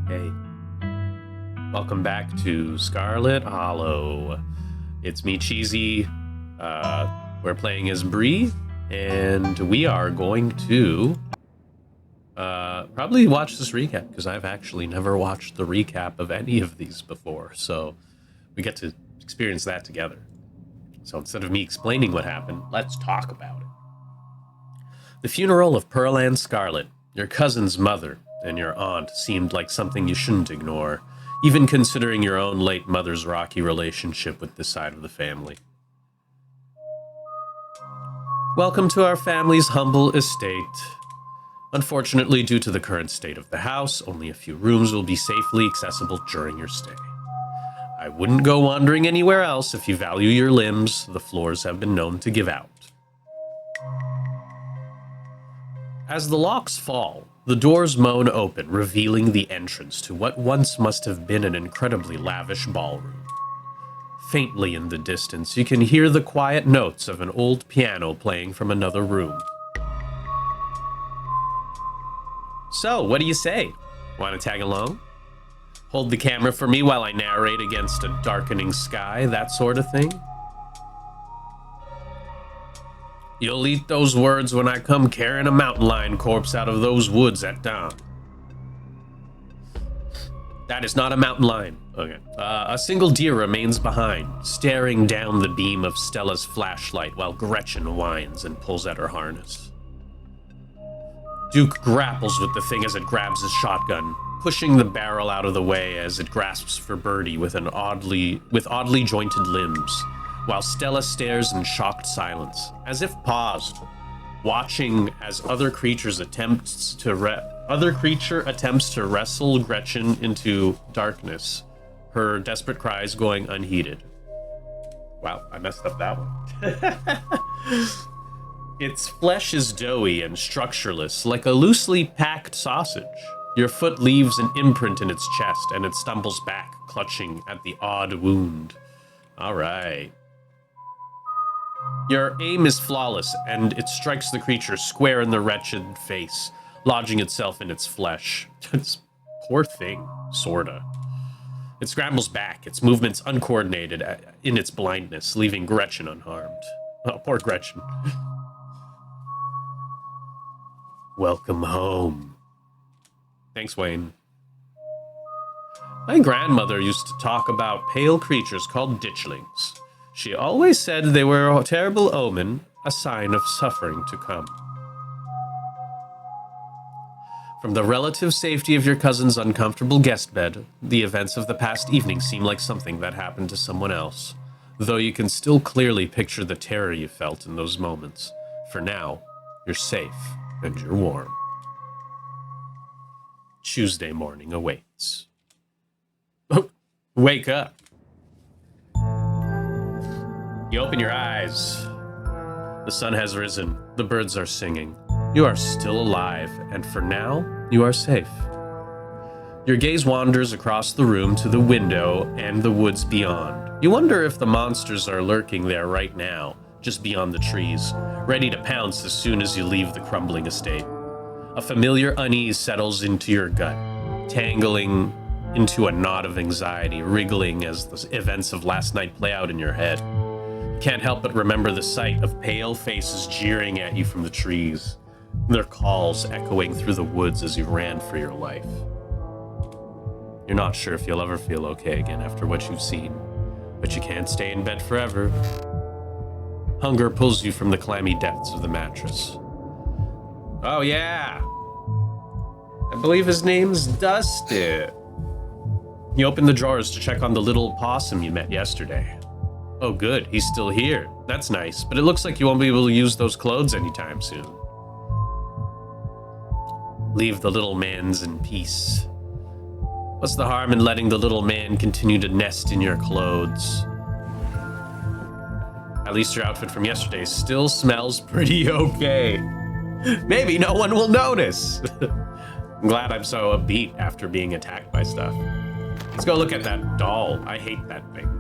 Hey, welcome back to Scarlet Hollow. It's me, Cheesy. We're playing as BRIE, and we are going to probably watch this recap, because I've actually never watched the recap of any of these before, so we get to experience that together. So instead of me explaining what happened, let's talk about it. The funeral of Pearl and Scarlet, your cousin's mother, and your aunt seemed like something you shouldn't ignore, even considering your own late mother's rocky relationship with this side of the family. Welcome to our family's humble estate. Unfortunately, due to the current state of the house, only a few rooms will be safely accessible during your stay. I wouldn't go wandering anywhere else if you value your limbs. The floors have been known to give out. As the locks fall, the doors moan open, revealing the entrance to what once must have been an incredibly lavish ballroom. Faintly in the distance, you can hear the quiet notes of an old piano playing from another room. So, what do you say? Want to tag along? Hold the camera for me while I narrate against a darkening sky, that sort of thing? You'll eat those words when I come carrying a mountain lion corpse out of those woods at dawn. That is not a mountain lion. Okay. A single deer remains behind, staring down the beam of Stella's flashlight while Gretchen whines and pulls at her harness. Duke grapples with the thing as it grabs his shotgun, pushing the barrel out of the way as it grasps for Birdie with oddly jointed limbs, while Stella stares in shocked silence, as if paused, watching as other creature attempts to wrestle Gretchen into darkness, her desperate cries going unheeded. Wow, I messed up that one. Its flesh is doughy and structureless, like a loosely packed sausage. Your foot leaves an imprint in its chest, and it stumbles back, clutching at the odd wound. All right. Your aim is flawless, and it strikes the creature square in the wretched face, lodging itself in its flesh. It's poor thing, sorta. It scrambles back, its movements uncoordinated in its blindness, leaving Gretchen unharmed. Oh, poor Gretchen. Welcome home. Thanks, Wayne. My grandmother used to talk about pale creatures called ditchlings. She always said they were a terrible omen, a sign of suffering to come. From the relative safety of your cousin's uncomfortable guest bed, the events of the past evening seem like something that happened to someone else, though you can still clearly picture the terror you felt in those moments. For now, you're safe and you're warm. Tuesday morning awaits. Wake up. You open your eyes. The sun has risen. The birds are singing. You are still alive, and for now, you are safe. Your gaze wanders across the room to the window and the woods beyond. You wonder if the monsters are lurking there right now, just beyond the trees, ready to pounce as soon as you leave the crumbling estate. A familiar unease settles into your gut, tangling into a knot of anxiety, wriggling as the events of last night play out in your head. Can't help but remember the sight of pale faces jeering at you from the trees, their calls echoing through the woods as you ran for your life. You're not sure if you'll ever feel okay again after what you've seen, but you can't stay in bed forever. Hunger pulls you from the clammy depths of the mattress. Oh yeah! I believe his name's Dusty. You open the drawers to check on the little possum you met yesterday. Oh good, he's still here. That's nice, but it looks like you won't be able to use those clothes anytime soon. Leave the little mans in peace. What's the harm in letting the little man continue to nest in your clothes? At least your outfit from yesterday still smells pretty okay. Maybe no one will notice. I'm glad I'm so upbeat after being attacked by stuff. Let's go look at that doll. I hate that thing.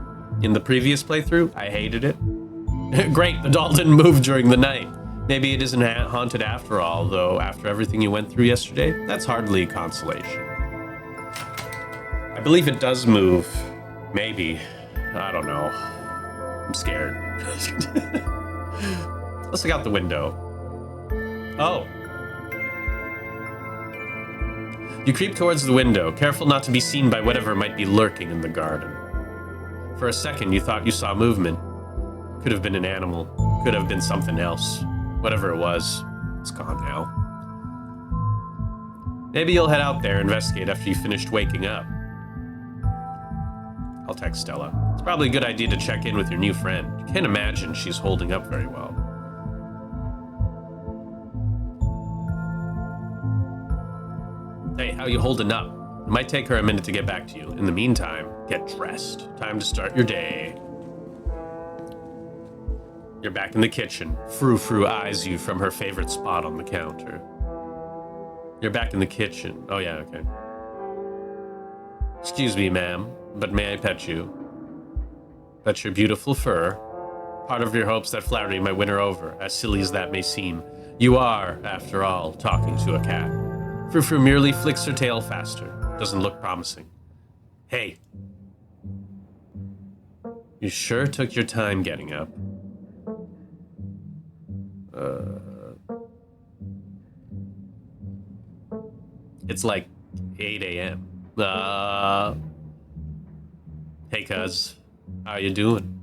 In the previous playthrough, I hated it. Great, the doll didn't move during the night. Maybe it isn't haunted after all, though after everything you went through yesterday, that's hardly a consolation. I believe it does move. Maybe. I don't know. I'm scared. Let's look out the window. Oh. You creep towards the window, careful not to be seen by whatever might be lurking in the garden. For a second, you thought you saw movement. Could have been an animal. Could have been something else. Whatever it was, it's gone now. Maybe you'll head out there and investigate after you finished waking up. I'll text Stella. It's probably a good idea to check in with your new friend. You can't imagine she's holding up very well. Hey, how you holding up? It might take her a minute to get back to you. In the meantime, get dressed. Time to start your day. You're back in the kitchen. Frou-Frou eyes you from her favorite spot on the counter. You're back in the kitchen. Oh yeah, okay. Excuse me, ma'am, but may I pet you? Pet your beautiful fur. Part of your hopes that flattery might win her over, as silly as that may seem. You are, after all, talking to a cat. Frou-Frou merely flicks her tail faster. Doesn't look promising. Hey. You sure took your time getting up. It's like 8 a.m. Hey, cuz. How you doing?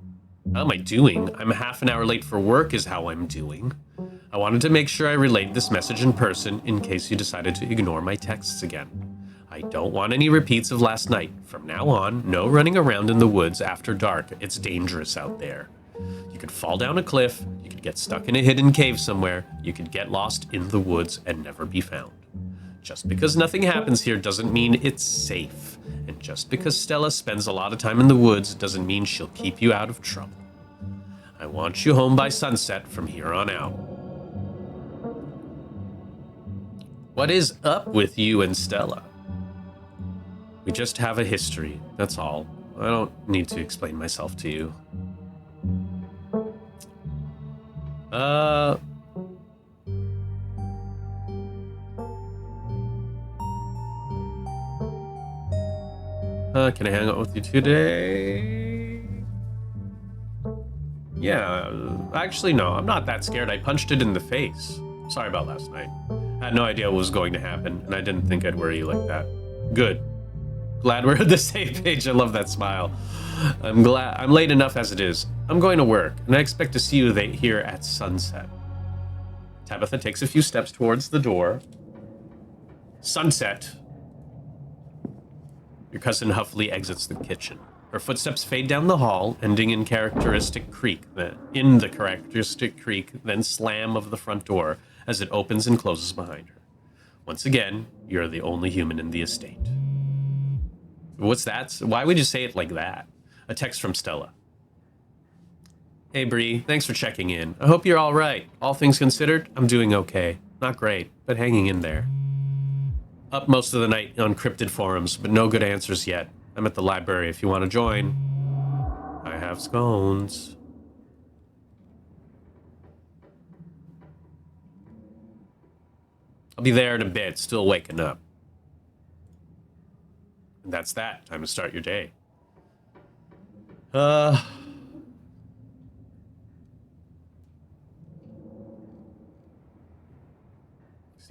How am I doing? I'm half an hour late for work is how I'm doing. I wanted to make sure I relayed this message in person in case you decided to ignore my texts again. I don't want any repeats of last night. From now on, no running around in the woods after dark. It's dangerous out there. You could fall down a cliff, you could get stuck in a hidden cave somewhere, you could get lost in the woods and never be found. Just because nothing happens here doesn't mean it's safe. And just because Stella spends a lot of time in the woods doesn't mean she'll keep you out of trouble. I want you home by sunset from here on out. What is up with you and Stella? We just have a history, that's all. I don't need to explain myself to you. Can I hang out with you today? Yeah, actually no, I'm not that scared. I punched it in the face. Sorry about last night. I had no idea what was going to happen, and I didn't think I'd worry you like that. Good. Glad we're on the same page. I love that smile. I'm glad I'm late enough as it is. I'm going to work, and I expect to see you here at sunset. Tabitha takes a few steps towards the door. Sunset. Your cousin huffily exits the kitchen. Her footsteps fade down the hall, ending in the characteristic creak, then slam of the front door as it opens and closes behind her. Once again, you're the only human in the estate. What's that? Why would you say it like that? A text from Stella. Hey, BRIE, thanks for checking in. I hope you're all right. All things considered, I'm doing okay. Not great, but hanging in there. Up most of the night on cryptid forums, but no good answers yet. I'm at the library if you want to join. I have scones. I'll be there in a bit, still waking up. And that's that. Time to start your day. You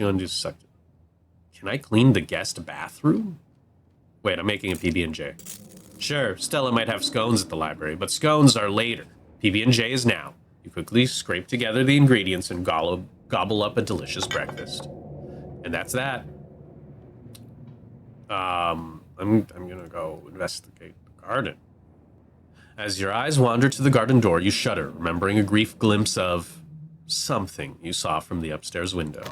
want to do something? Can I clean the guest bathroom? Wait, I'm making a PB&J. Sure, Stella might have scones at the library, but scones are later. PB&J is now. You quickly scrape together the ingredients and gobble up a delicious breakfast. And that's that. I'm gonna go investigate the garden. As your eyes wander to the garden door, you shudder, remembering a brief glimpse of something you saw from the upstairs window.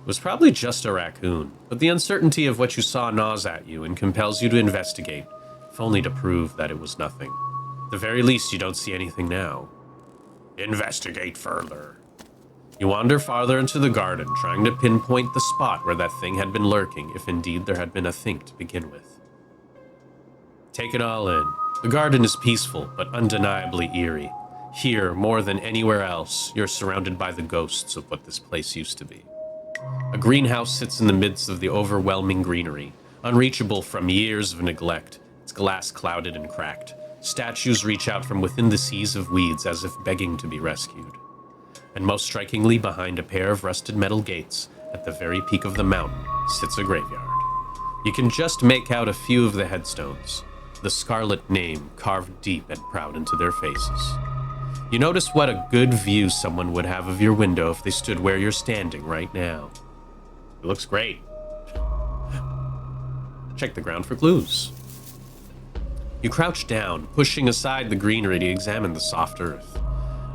It was probably just a raccoon, but the uncertainty of what you saw gnaws at you and compels you to investigate, if only to prove that it was nothing. At the very least, you don't see anything now. Investigate further. You wander farther into the garden, trying to pinpoint the spot where that thing had been lurking, if indeed there had been a thing to begin with. Take it all in. The garden is peaceful, but undeniably eerie. Here, more than anywhere else, you're surrounded by the ghosts of what this place used to be. A greenhouse sits in the midst of the overwhelming greenery. Unreachable from years of neglect, its glass clouded and cracked, statues reach out from within the seas of weeds as if begging to be rescued. And most strikingly, behind a pair of rusted metal gates, at the very peak of the mountain, sits a graveyard. You can just make out a few of the headstones, the Scarlet name carved deep and proud into their faces. You notice what a good view someone would have of your window if they stood where you're standing right now. It looks great. Check the ground for clues. You crouch down, pushing aside the greenery to examine the soft earth.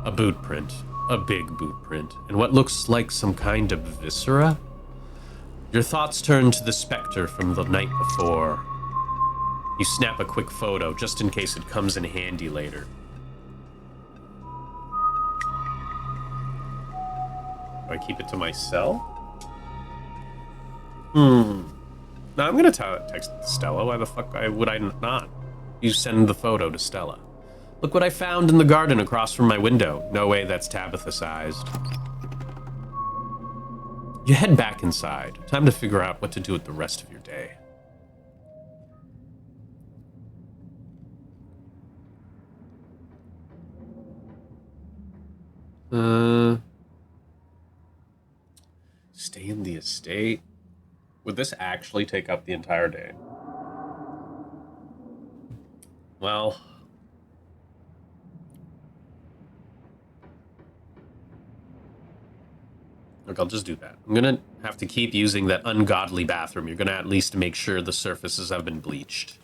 A boot print, a big boot print, and what looks like some kind of viscera? Your thoughts turn to the specter from the night before. You snap a quick photo, just in case it comes in handy later. Do I keep it to myself? No, I'm gonna text Stella. Why the fuck would I not? You send the photo to Stella. Look what I found in the garden across from my window. No way that's Tabitha-sized. You head back inside. Time to figure out what to do with the rest of your day. Stay in the estate. Would this actually take up the entire day? Well, look, I'll just do that. I'm gonna have to keep using that ungodly bathroom. You're gonna at least make sure the surfaces have been bleached.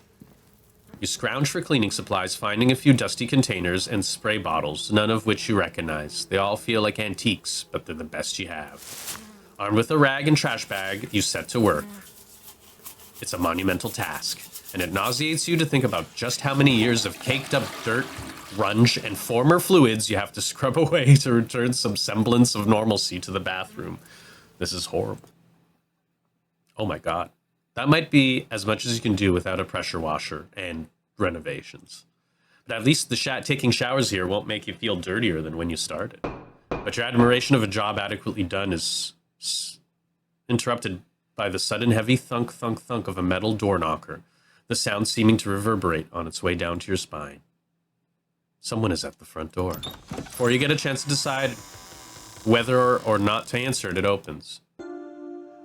You scrounge for cleaning supplies, finding a few dusty containers and spray bottles, none of which you recognize. They all feel like antiques, but they're the best you have. Armed with a rag and trash bag, you set to work. It's a monumental task, and it nauseates you to think about just how many years of caked up dirt, grunge, and former fluids you have to scrub away to return some semblance of normalcy to the bathroom. This is horrible. Oh my god. That might be as much as you can do without a pressure washer and renovations. But at least taking showers here won't make you feel dirtier than when you started. But your admiration of a job adequately done is interrupted by the sudden heavy thunk, thunk, thunk of a metal door knocker, the sound seeming to reverberate on its way down to your spine. Someone is at the front door. Before you get a chance to decide whether or not to answer it, it opens.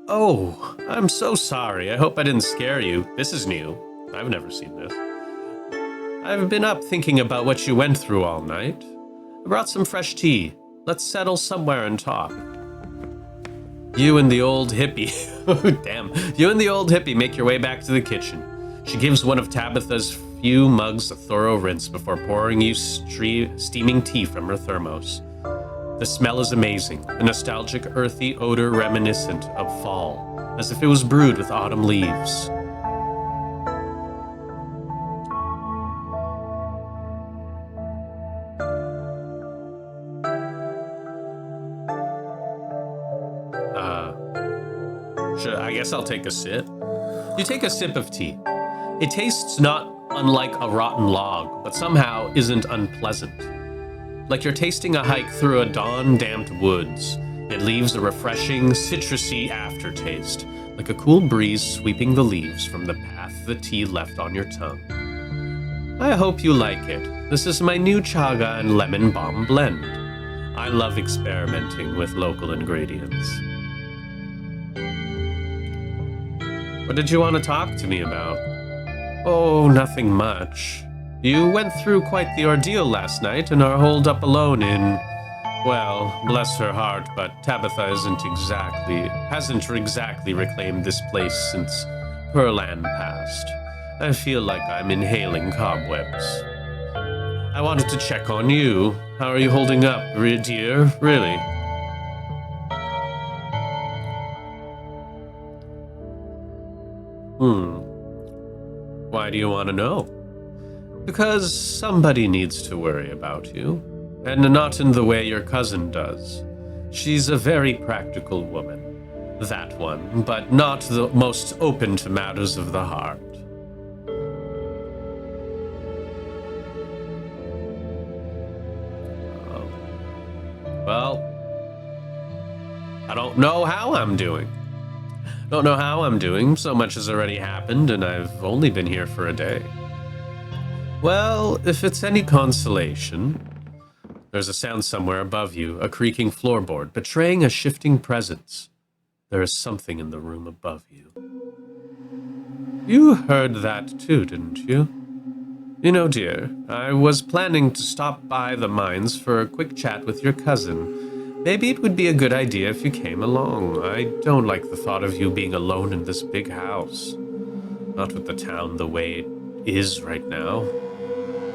Oh, I'm so sorry. I hope I didn't scare you. This is new. I've never seen this. I've been up thinking about what you went through all night. I brought some fresh tea. Let's settle somewhere and talk. You and the old hippie. Damn. You and the old hippie make your way back to the kitchen. She gives one of Tabitha's few mugs a thorough rinse before pouring you steaming tea from her thermos. The smell is amazing, a nostalgic, earthy odor reminiscent of fall, as if it was brewed with autumn leaves. I guess I'll take a sip. You take a sip of tea. It tastes not unlike a rotten log, but somehow isn't unpleasant. Like you're tasting a hike through a dawn-damped woods. It leaves a refreshing, citrusy aftertaste, like a cool breeze sweeping the leaves from the path the tea left on your tongue. I hope you like it. This is my new chaga and lemon balm blend. I love experimenting with local ingredients. What did you want to talk to me about? Oh, nothing much. You went through quite the ordeal last night and are holed up alone in... Well, bless her heart, but Tabitha hasn't exactly reclaimed this place since Perlan passed. I feel like I'm inhaling cobwebs. I wanted to check on you. How are you holding up, dear? Really? Why do you want to know? Because somebody needs to worry about you, and not in the way your cousin does. She's a very practical woman, that one, but not the most open to matters of the heart. Well, I don't know how I'm doing. Don't know how I'm doing. So much has already happened, and I've only been here for a day. Well, if it's any consolation, there's a sound somewhere above you, a creaking floorboard, betraying a shifting presence. There is something in the room above you. You heard that too, didn't you? You know, dear, I was planning to stop by the mines for a quick chat with your cousin. Maybe it would be a good idea if you came along. I don't like the thought of you being alone in this big house. Not with the town the way it is right now.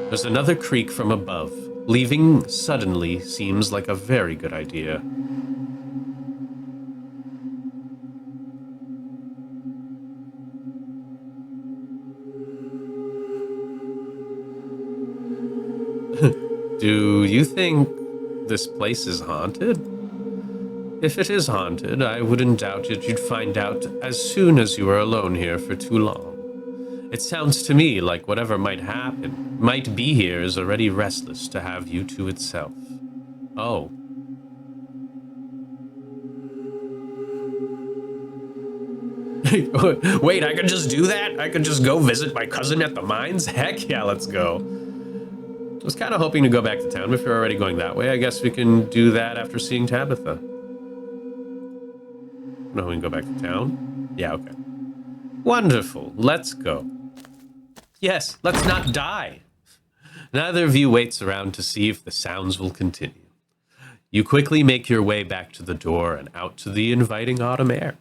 There's another creak from above. Leaving suddenly seems like a very good idea. Do you think this place is haunted? If it is haunted, I wouldn't doubt it you'd find out as soon as you were alone here for too long. It sounds to me like whatever might be here is already restless to have you to itself. Oh. Wait, I could just do that? I could just go visit my cousin at the mines? Heck yeah, let's go. I was kind of hoping to go back to town, but if you're already going that way, I guess we can do that after seeing Tabitha. No, we can go back to town? Yeah, okay. Wonderful, let's go. Yes, let's not die. Neither of you waits around to see if the sounds will continue. You quickly make your way back to the door and out to the inviting autumn air.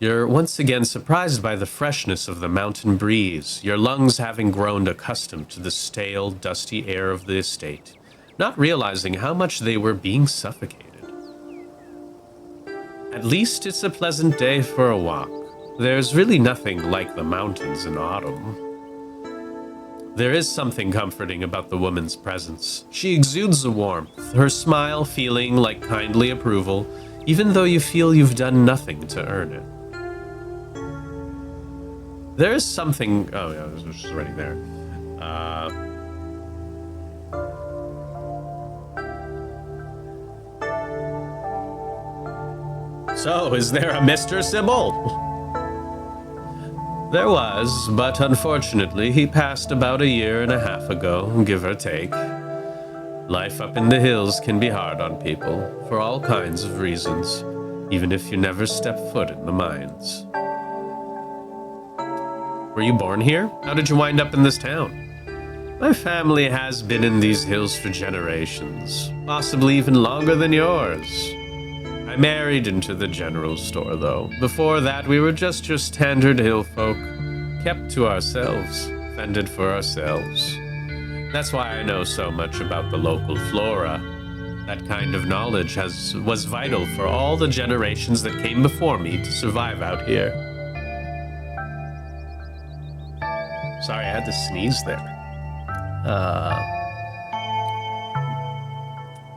You're once again surprised by the freshness of the mountain breeze, your lungs having grown accustomed to the stale, dusty air of the estate, not realizing how much they were being suffocated. At least it's a pleasant day for a walk. There's really nothing like the mountains in autumn. There is something comforting about the woman's presence. She exudes a warmth, her smile feeling like kindly approval, even though you feel you've done nothing to earn it. There is something... Oh, yeah, it was just already there. So, is there a Mr. Sybil? There was, but unfortunately he passed about 1.5 years ago, give or take. Life up in the hills can be hard on people, for all kinds of reasons, even if you never step foot in the mines. Were you born here? How did you wind up in this town? My family has been in these hills for generations, possibly even longer than yours. I married into the general store, though. Before that, we were just your standard hill folk, kept to ourselves, fended for ourselves. That's why I know so much about the local flora. That kind of knowledge was vital for all the generations that came before me to survive out here. Sorry, I had to sneeze there.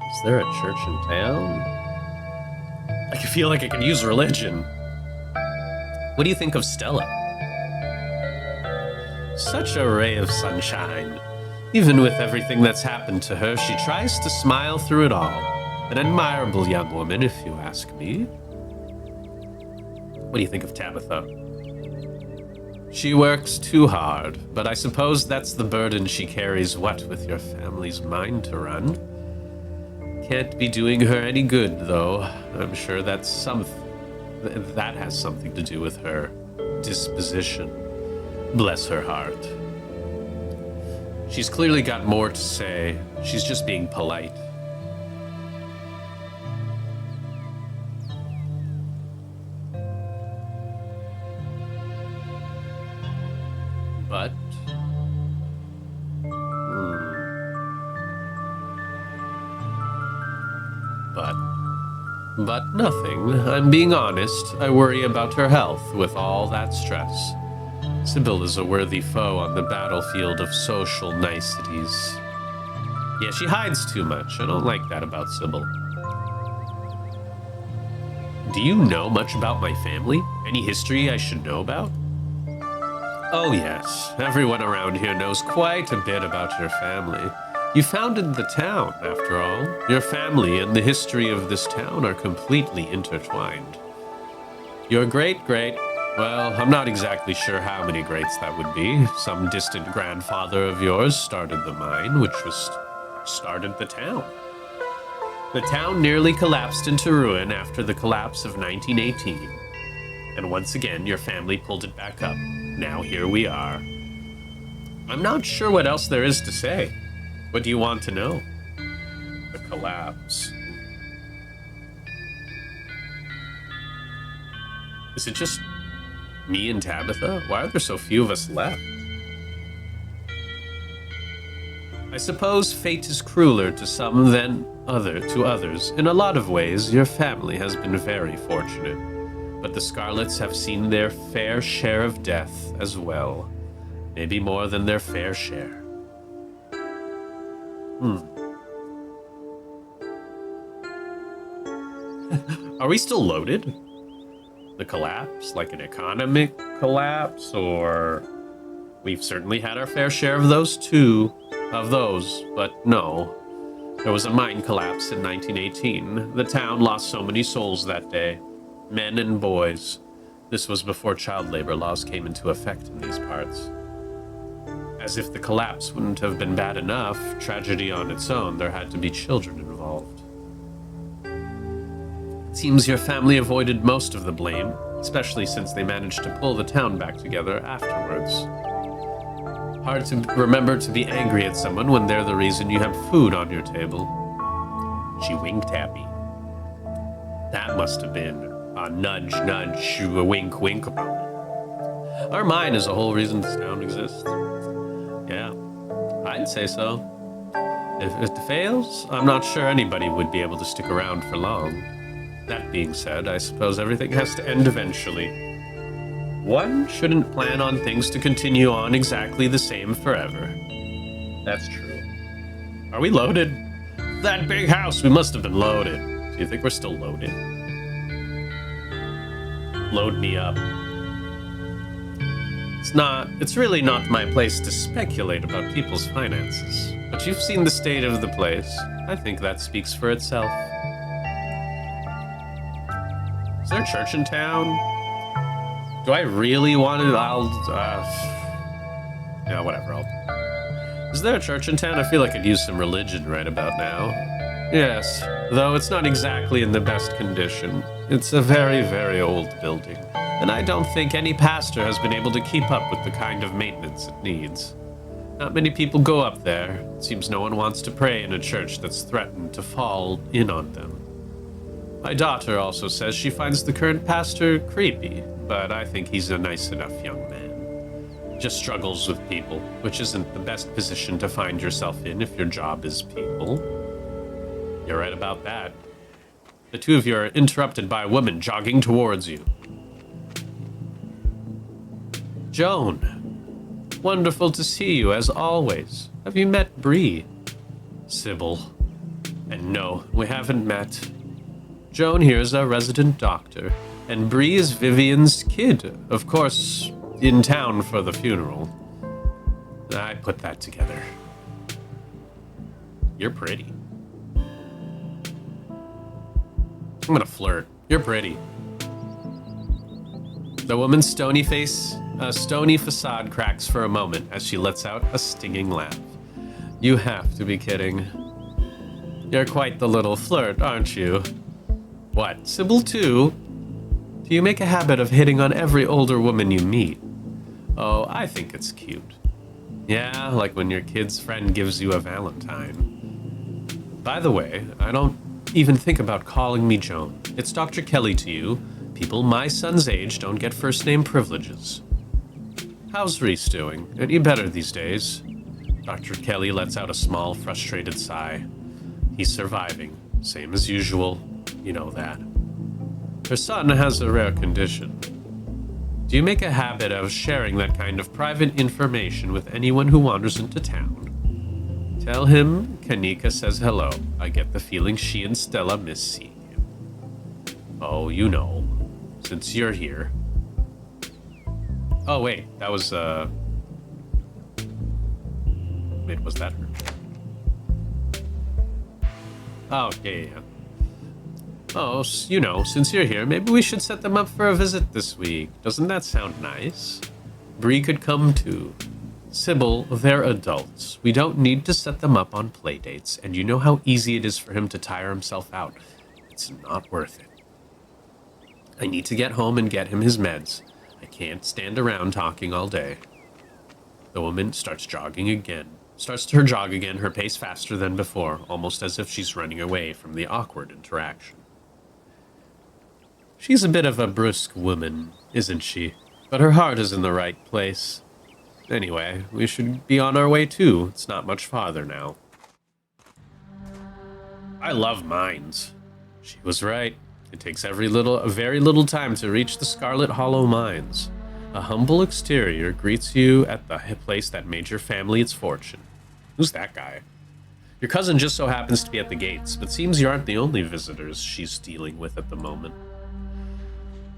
Is there a church in town? I feel like I could use religion. What do you think of Stella? Such a ray of sunshine. Even with everything that's happened to her, she tries to smile through it all. An admirable young woman, if you ask me. What do you think of Tabitha? She works too hard, but I suppose that's the burden she carries, what with your family's mine to run. Can't be doing her any good, though. I'm sure that has something to do with her disposition. Bless her heart. She's clearly got more to say. She's just being polite. But... But nothing. I'm being honest. I worry about her health with all that stress. Sybil is a worthy foe on the battlefield of social niceties. Yeah, she hides too much. I don't like that about Sybil. Do you know much about my family? Any history I should know about? Oh yes, everyone around here knows quite a bit about your family. You founded the town, after all. Your family and the history of this town are completely intertwined. Your great-great... Well, I'm not exactly sure how many greats that would be. Some distant grandfather of yours started the mine, which started the town. The town nearly collapsed into ruin after the collapse of 1918. And once again, your family pulled it back up. Now here we are. I'm not sure what else there is to say. What do you want to know? The collapse. Is it just me and Tabitha? Why are there so few of us left? I suppose fate is crueler to some than to others. In a lot of ways, your family has been very fortunate. But the Scarlets have seen their fair share of death as well. Maybe more than their fair share. Are we still loaded? The collapse? Like an economic collapse? Or... We've certainly had our fair share of those too. But no. There was a mine collapse in 1918. The town lost so many souls that day. Men and boys. This was before child labor laws came into effect in these parts. As if the collapse wouldn't have been bad enough, tragedy on its own, there had to be children involved. It seems your family avoided most of the blame, especially since they managed to pull the town back together afterwards. Hard to remember to be angry at someone when they're the reason you have food on your table. She winked at me. That must have been a nudge, nudge, a wink, wink moment. Our mine is the whole reason this town exists. Yeah, I'd say so. If it fails, I'm not sure anybody would be able to stick around for long. That being said, I suppose everything has to end eventually. One shouldn't plan on things to continue on exactly the same forever. That's true. Are we loaded? That big house, we must have been loaded. Do you think we're still loaded? Load me up. It's really not my place to speculate about people's finances. But you've seen the state of the place. I think that speaks for itself. Is there a church in town? Do I really want to? Yeah, whatever. Is there a church in town? I feel like I'd use some religion right about now. Yes, though it's not exactly in the best condition. It's a very, very old building, and I don't think any pastor has been able to keep up with the kind of maintenance it needs. Not many people go up there. It seems no one wants to pray in a church that's threatened to fall in on them. My daughter also says she finds the current pastor creepy, but I think he's a nice enough young man. Just struggles with people, which isn't the best position to find yourself in if your job is people. You're right about that. The two of you are interrupted by a woman jogging towards you. Joan, wonderful to see you as always. Have you met BRIE? Sybil. And no, we haven't met. Joan here is our resident doctor, and BRIE is Vivian's kid, of course, in town for the funeral. I put that together. You're pretty. I'm gonna flirt. You're pretty. The woman's stony facade cracks for a moment as she lets out a stinging laugh. You have to be kidding. You're quite the little flirt, aren't you? What, Sybil too? Do you make a habit of hitting on every older woman you meet? Oh, I think it's cute. Yeah, like when your kid's friend gives you a Valentine. By the way, I don't even think about calling me Joan. It's Dr. Kelly to you. People my son's age don't get first name privileges. How's Reese doing? Any better these days? Dr. Kelly lets out a small, frustrated sigh. He's surviving, same as usual. You know that. Her son has a rare condition. Do you make a habit of sharing that kind of private information with anyone who wanders into town? Tell him Kanika says hello. I get the feeling she and Stella miss seeing him. Oh, you know, since you're here. Oh, wait, that was, Wait, was that her? Oh, yeah. Oh, you know, since you're here, maybe we should set them up for a visit this week. Doesn't that sound nice? BRIE could come too. Sybil, they're adults. We don't need to set them up on play dates, and you know how easy it is for him to tire himself out. It's not worth it. I need to get home and get him his meds. I can't stand around talking all day. The woman starts her jog again, her pace faster than before, almost as if she's running away from the awkward interaction. She's a bit of a brusque woman, isn't she? But her heart is in the right place. Anyway, we should be on our way too. It's not much farther now. I love mines. She was right. It takes very little time to reach the Scarlet Hollow mines. A humble exterior greets you at the place that made your family its fortune. Who's that guy? Your cousin just so happens to be at the gates, but seems you aren't the only visitors she's dealing with at the moment.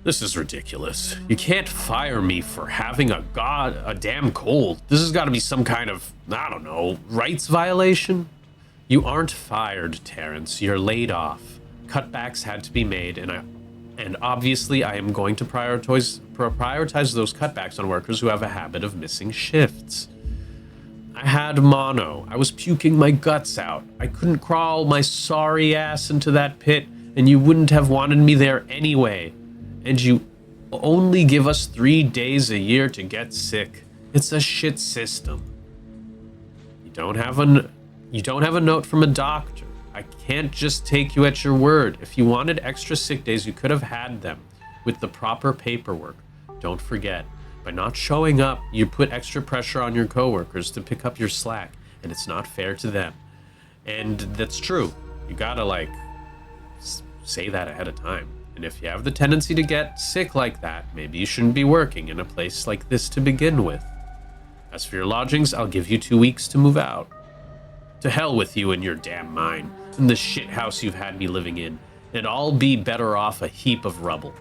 This is ridiculous. You can't fire me for having a damn cold. This has got to be some kind of, I don't know, rights violation? You aren't fired, Terrence. You're laid off. Cutbacks had to be made, and obviously I am going to prioritize those cutbacks on workers who have a habit of missing shifts. I had mono. I was puking my guts out. I couldn't crawl my sorry ass into that pit, and you wouldn't have wanted me there anyway. And you only give us 3 days a year to get sick. It's a shit system. You don't have a note from a doctor. I can't just take you at your word. If you wanted extra sick days, you could have had them with the proper paperwork. Don't forget, by not showing up, you put extra pressure on your coworkers to pick up your slack, and it's not fair to them. And that's true. You gotta, say that ahead of time. And if you have the tendency to get sick like that, maybe you shouldn't be working in a place like this to begin with. As for your lodgings, I'll give you 2 weeks to move out. To hell with you and your damn mine, and the shit house you've had me living in, and I'll be better off a heap of rubble.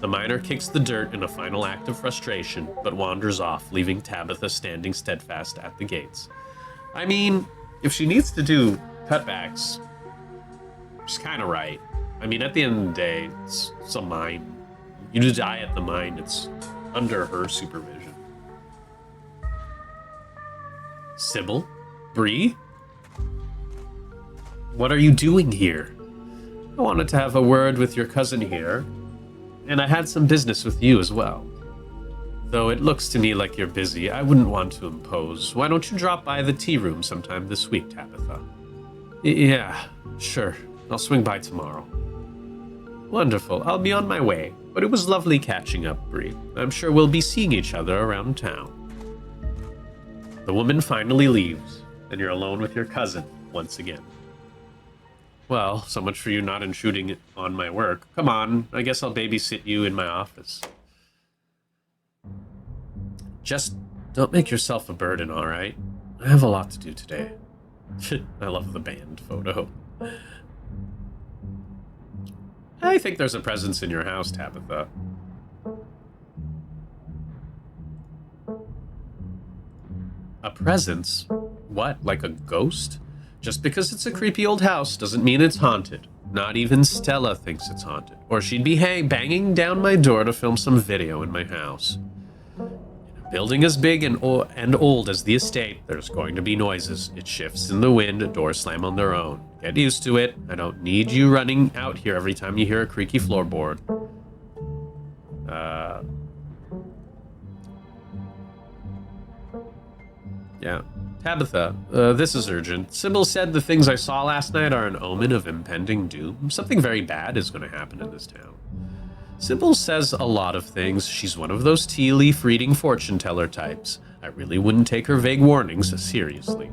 The miner kicks the dirt in a final act of frustration, but wanders off, leaving Tabitha standing steadfast at the gates. I mean, if she needs to do cutbacks, she's kind of right. I mean, at the end of the day, it's a mine. You just die at the mine. It's under her supervision. Sybil? BRIE? What are you doing here? I wanted to have a word with your cousin here, and I had some business with you as well. Though it looks to me like you're busy, I wouldn't want to impose. Why don't you drop by the tea room sometime this week, Tabitha? Yeah, sure. I'll swing by tomorrow. Wonderful. I'll be on my way. But it was lovely catching up, BRIE. I'm sure we'll be seeing each other around town. The woman finally leaves, and you're alone with your cousin once again. Well, so much for you not intruding on my work. Come on, I guess I'll babysit you in my office. Just don't make yourself a burden, all right? I have a lot to do today. I love the band photo. I think there's a presence in your house, Tabitha. A presence? What, like a ghost? Just because it's a creepy old house doesn't mean it's haunted. Not even Stella thinks it's haunted, or she'd be banging down my door to film some video in my house. In a building as big and old as the estate, there's going to be noises. It shifts in the wind, doors slam on their own. Get used to it. I don't need you running out here every time you hear a creaky floorboard. Yeah. Tabitha, this is urgent. Sybil said the things I saw last night are an omen of impending doom. Something very bad is going to happen in this town. Sybil says a lot of things. She's one of those tea leaf reading fortune teller types. I really wouldn't take her vague warnings seriously.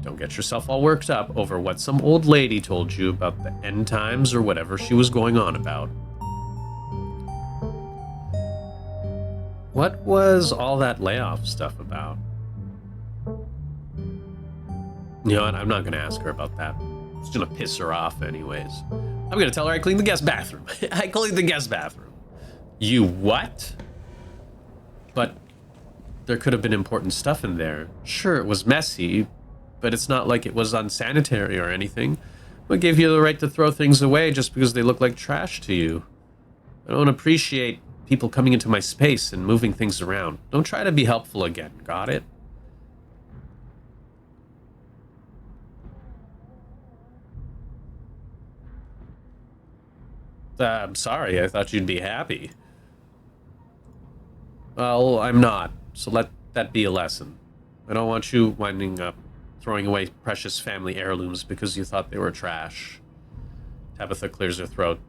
Don't get yourself all worked up over what some old lady told you about the end times or whatever she was going on about. What was all that layoff stuff about? You know what? I'm not going to ask her about that. It's going to piss her off anyways. I'm going to tell her I cleaned the guest bathroom. I cleaned the guest bathroom. You what? But there could have been important stuff in there. Sure, it was messy, but it's not like it was unsanitary or anything. What gave you the right to throw things away just because they look like trash to you? I don't appreciate people coming into my space and moving things around. Don't try to be helpful again, got it? I'm sorry, I thought you'd be happy. Well, I'm not, so let that be a lesson. I don't want you winding up throwing away precious family heirlooms because you thought they were trash. Tabitha clears her throat,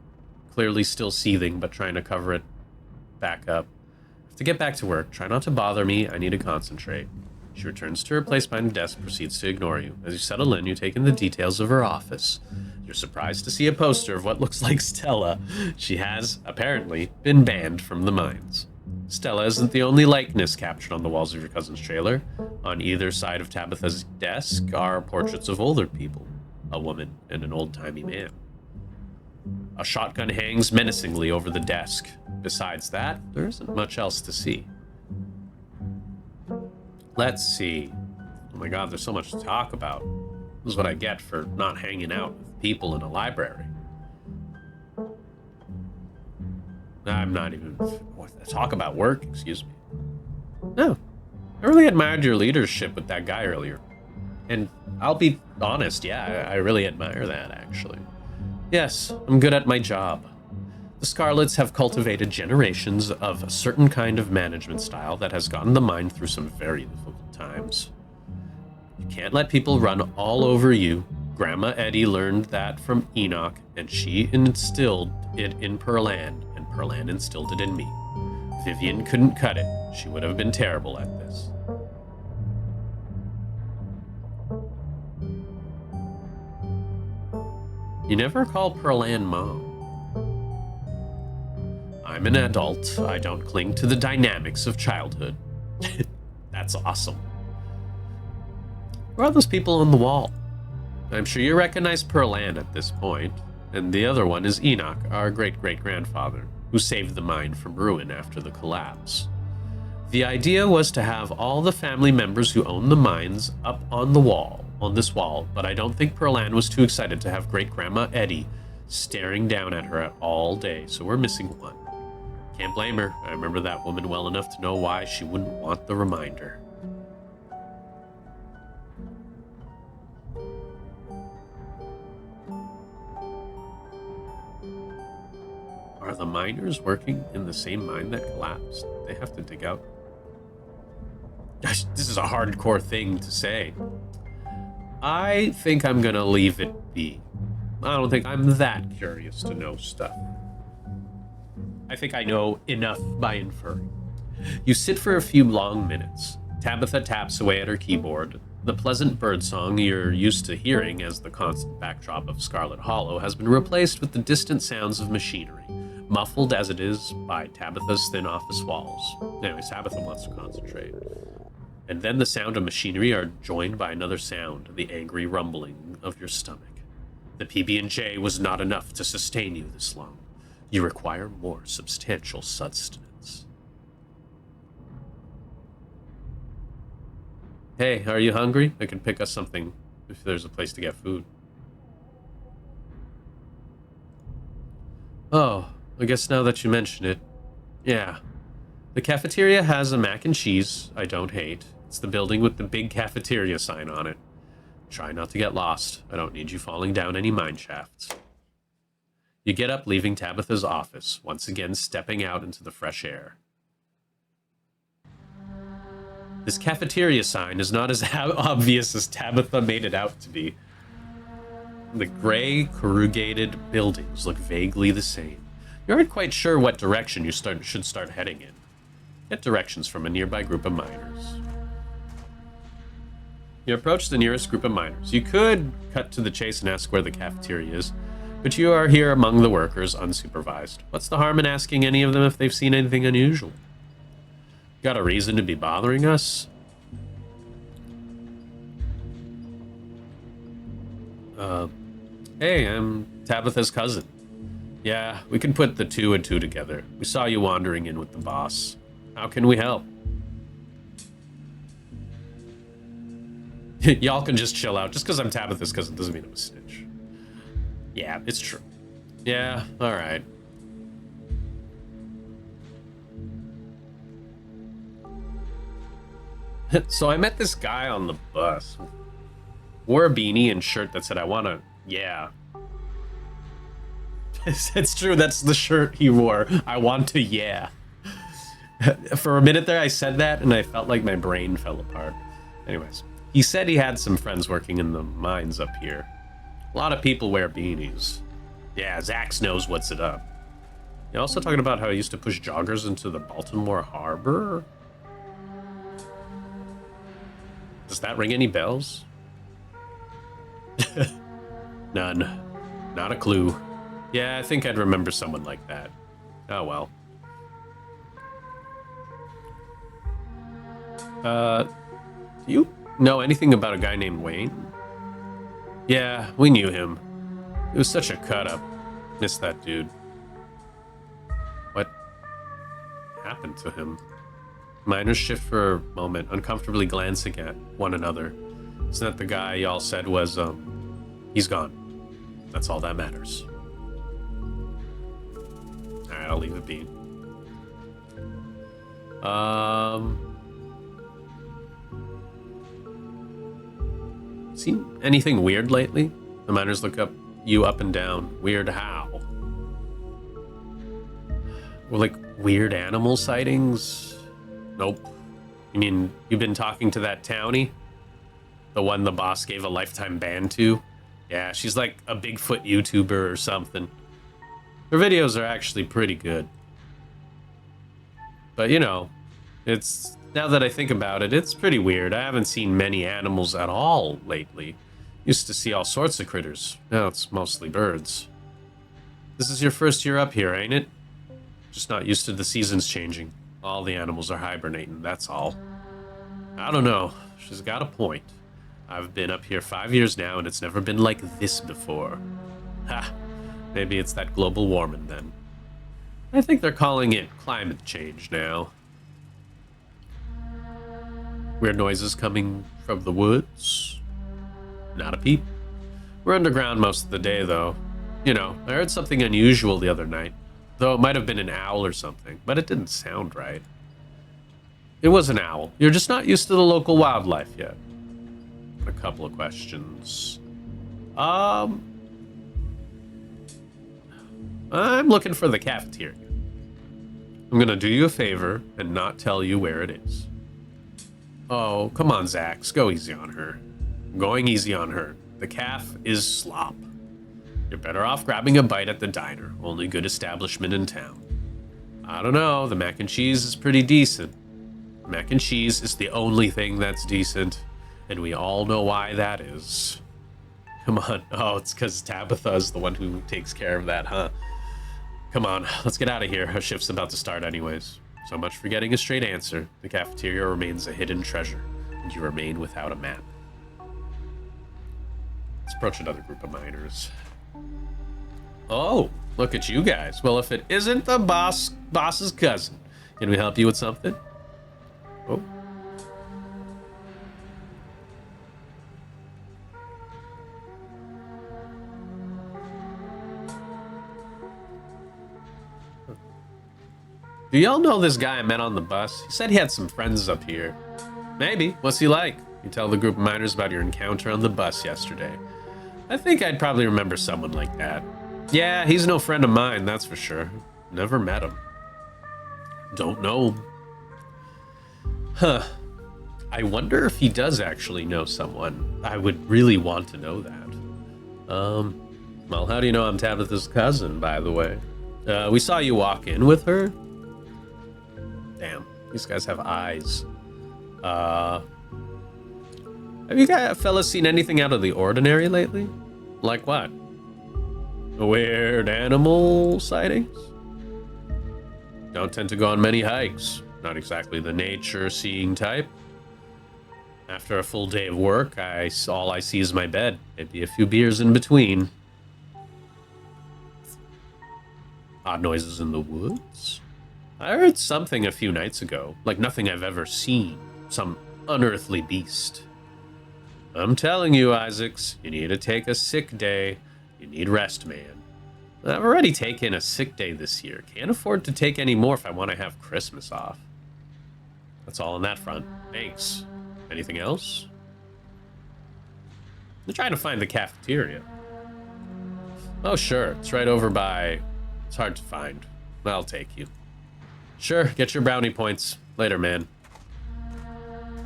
clearly still seething, but trying to cover it back up. I have to get back to work. Try not to bother me. I need to concentrate. She returns to her place behind the desk, proceeds to ignore you. As you settle in, you take in the details of her office. You're surprised to see a poster of what looks like Stella. She has, apparently, been banned from the mines. Stella isn't the only likeness captured on the walls of your cousin's trailer. On either side of Tabitha's desk are portraits of older people, a woman and an old-timey man. A shotgun hangs menacingly over the desk. Besides that, there isn't much else to see. Let's see. Oh my god, there's so much to talk about. This is what I get for not hanging out with people in a library. I'm not even... Talk about work, excuse me. No. I really admired your leadership with that guy earlier. And I'll be honest, yeah, I really admire that, actually. Yes, I'm good at my job. The Scarlets have cultivated generations of a certain kind of management style that has gotten the mine through some very difficult times. You can't let people run all over you. Grandma Eddie learned that from Enoch, and she instilled it in Perlan, and Perlan instilled it in me. Vivian couldn't cut it. She would have been terrible at this. You never call Perlan Mom. I'm an adult. I don't cling to the dynamics of childhood. That's awesome. Who are those people on the wall? I'm sure you recognize Perlan at this point, and the other one is Enoch, our great-great-grandfather, who saved the mine from ruin after the collapse. The idea was to have all the family members who own the mines up on this wall, but I don't think Perlan was too excited to have great-grandma Eddie staring down at her all day, so we're missing one. Can't blame her. I remember that woman well enough to know why she wouldn't want the reminder. Are the miners working in the same mine that collapsed? They have to dig out. Gosh, this is a hardcore thing to say. I think I'm gonna leave it be. I don't think I'm that curious to know stuff. I think I know enough by inferring. You sit for a few long minutes. Tabitha taps away at her keyboard. The pleasant birdsong you're used to hearing as the constant backdrop of Scarlet Hollow has been replaced with the distant sounds of machinery, muffled as it is by Tabitha's thin office walls. Anyways, Tabitha wants to concentrate. And then the sound of machinery are joined by another sound, the angry rumbling of your stomach. The PB&J was not enough to sustain you this long. You require more substantial sustenance. Hey, are you hungry? I can pick us something if there's a place to get food. Oh, I guess now that you mention it, yeah. The cafeteria has a mac and cheese I don't hate. It's the building with the big cafeteria sign on it. Try not to get lost. I don't need you falling down any mine shafts. You get up, leaving Tabitha's office, once again stepping out into the fresh air. This cafeteria sign is not as obvious as Tabitha made it out to be. The gray, corrugated buildings look vaguely the same. You aren't quite sure what direction you should start heading in. Get directions from a nearby group of miners. You approach the nearest group of miners. You could cut to the chase and ask where the cafeteria is, but you are here among the workers, unsupervised. What's the harm in asking any of them if they've seen anything unusual? Got a reason to be bothering us? Hey, I'm Tabitha's cousin. Yeah, we can put the two and two together. We saw you wandering in with the boss. How can we help? Y'all can just chill out. Just because I'm Tabitha's cousin doesn't mean I'm a snitch. Yeah, it's true. Yeah, alright. So I met this guy on the bus. Wore a beanie and shirt that said, I wanna, yeah. It's true, that's the shirt he wore. I want to, yeah. For a minute there, I said that, and I felt like my brain fell apart. Anyways, he said he had some friends working in the mines up here. A lot of people wear beanies. Yeah, Zax knows what's it up. You're also talking about how he used to push joggers into the Baltimore Harbor? Does that ring any bells? None. Not a clue. Yeah, I think I'd remember someone like that. Oh well. Do you know anything about a guy named Wayne? Yeah, we knew him. He was such a cut-up. Missed that dude. What happened to him? Miners shift for a moment, uncomfortably glancing at one another. Isn't that the guy y'all said was, he's gone. That's all that matters. Alright, I'll leave it be. Seen anything weird lately? The miners look you up and down. Weird how? Or like weird animal sightings? Nope. You mean you've been talking to that townie? The one the boss gave a lifetime ban to? Yeah, she's like a Bigfoot YouTuber or something. Her videos are actually pretty good. But you know, it's, now that I think about it, it's pretty weird. I haven't seen many animals at all lately. Used to see all sorts of critters. Now it's mostly birds. This is your first year up here, ain't it? Just not used to the seasons changing. All the animals are hibernating, that's all. I don't know. She's got a point. I've been up here 5 years now, and it's never been like this before. Ha! Maybe it's that global warming then. I think they're calling it climate change now. Weird noises coming from the woods. Not a peep. We're underground most of the day, though. You know, I heard something unusual the other night. Though it might have been an owl or something, but it didn't sound right. It was an owl. You're just not used to the local wildlife yet. A couple of questions. I'm looking for the cafeteria. I'm gonna do you a favor and not tell you where it is. Oh, come on, Zax. Go easy on her. I'm going easy on her. The calf is slop. You're better off grabbing a bite at the diner. Only good establishment in town. I don't know. The mac and cheese is pretty decent. Mac and cheese is the only thing that's decent. And we all know why that is. Come on. Oh, it's because Tabitha's the one who takes care of that, huh? Come on. Let's get out of here. Our shift's about to start anyways. So much for getting a straight answer. The cafeteria remains a hidden treasure. And you remain without a map. Let's approach another group of miners. Oh, look at you guys. Well, if it isn't the boss's cousin, can we help you with something? Oh. Do y'all know this guy I met on the bus? He said he had some friends up here. Maybe. What's he like? You tell the group of miners about your encounter on the bus yesterday. I think I'd probably remember someone like that. Yeah, he's no friend of mine, that's for sure. Never met him. Don't know him. Huh. I wonder if he does actually know someone. I would really want to know that. Well, how do you know I'm Tabitha's cousin, by the way? We saw you walk in with her. Damn, these guys have eyes. Have you guys fellas seen anything out of the ordinary lately? Like what? Weird animal sightings? Don't tend to go on many hikes. Not exactly the nature-seeing type. After a full day of work, all I see is my bed. Maybe a few beers in between. Odd noises in the woods? I heard something a few nights ago, like nothing I've ever seen. Some unearthly beast. I'm telling you, Isaacs, you need to take a sick day. You need rest, man. I've already taken a sick day this year. Can't afford to take any more if I want to have Christmas off. That's all on that front. Thanks. Anything else? I'm trying to find the cafeteria. Oh, sure. It's right over by... It's hard to find. I'll take you. Sure, get your brownie points. Later, man.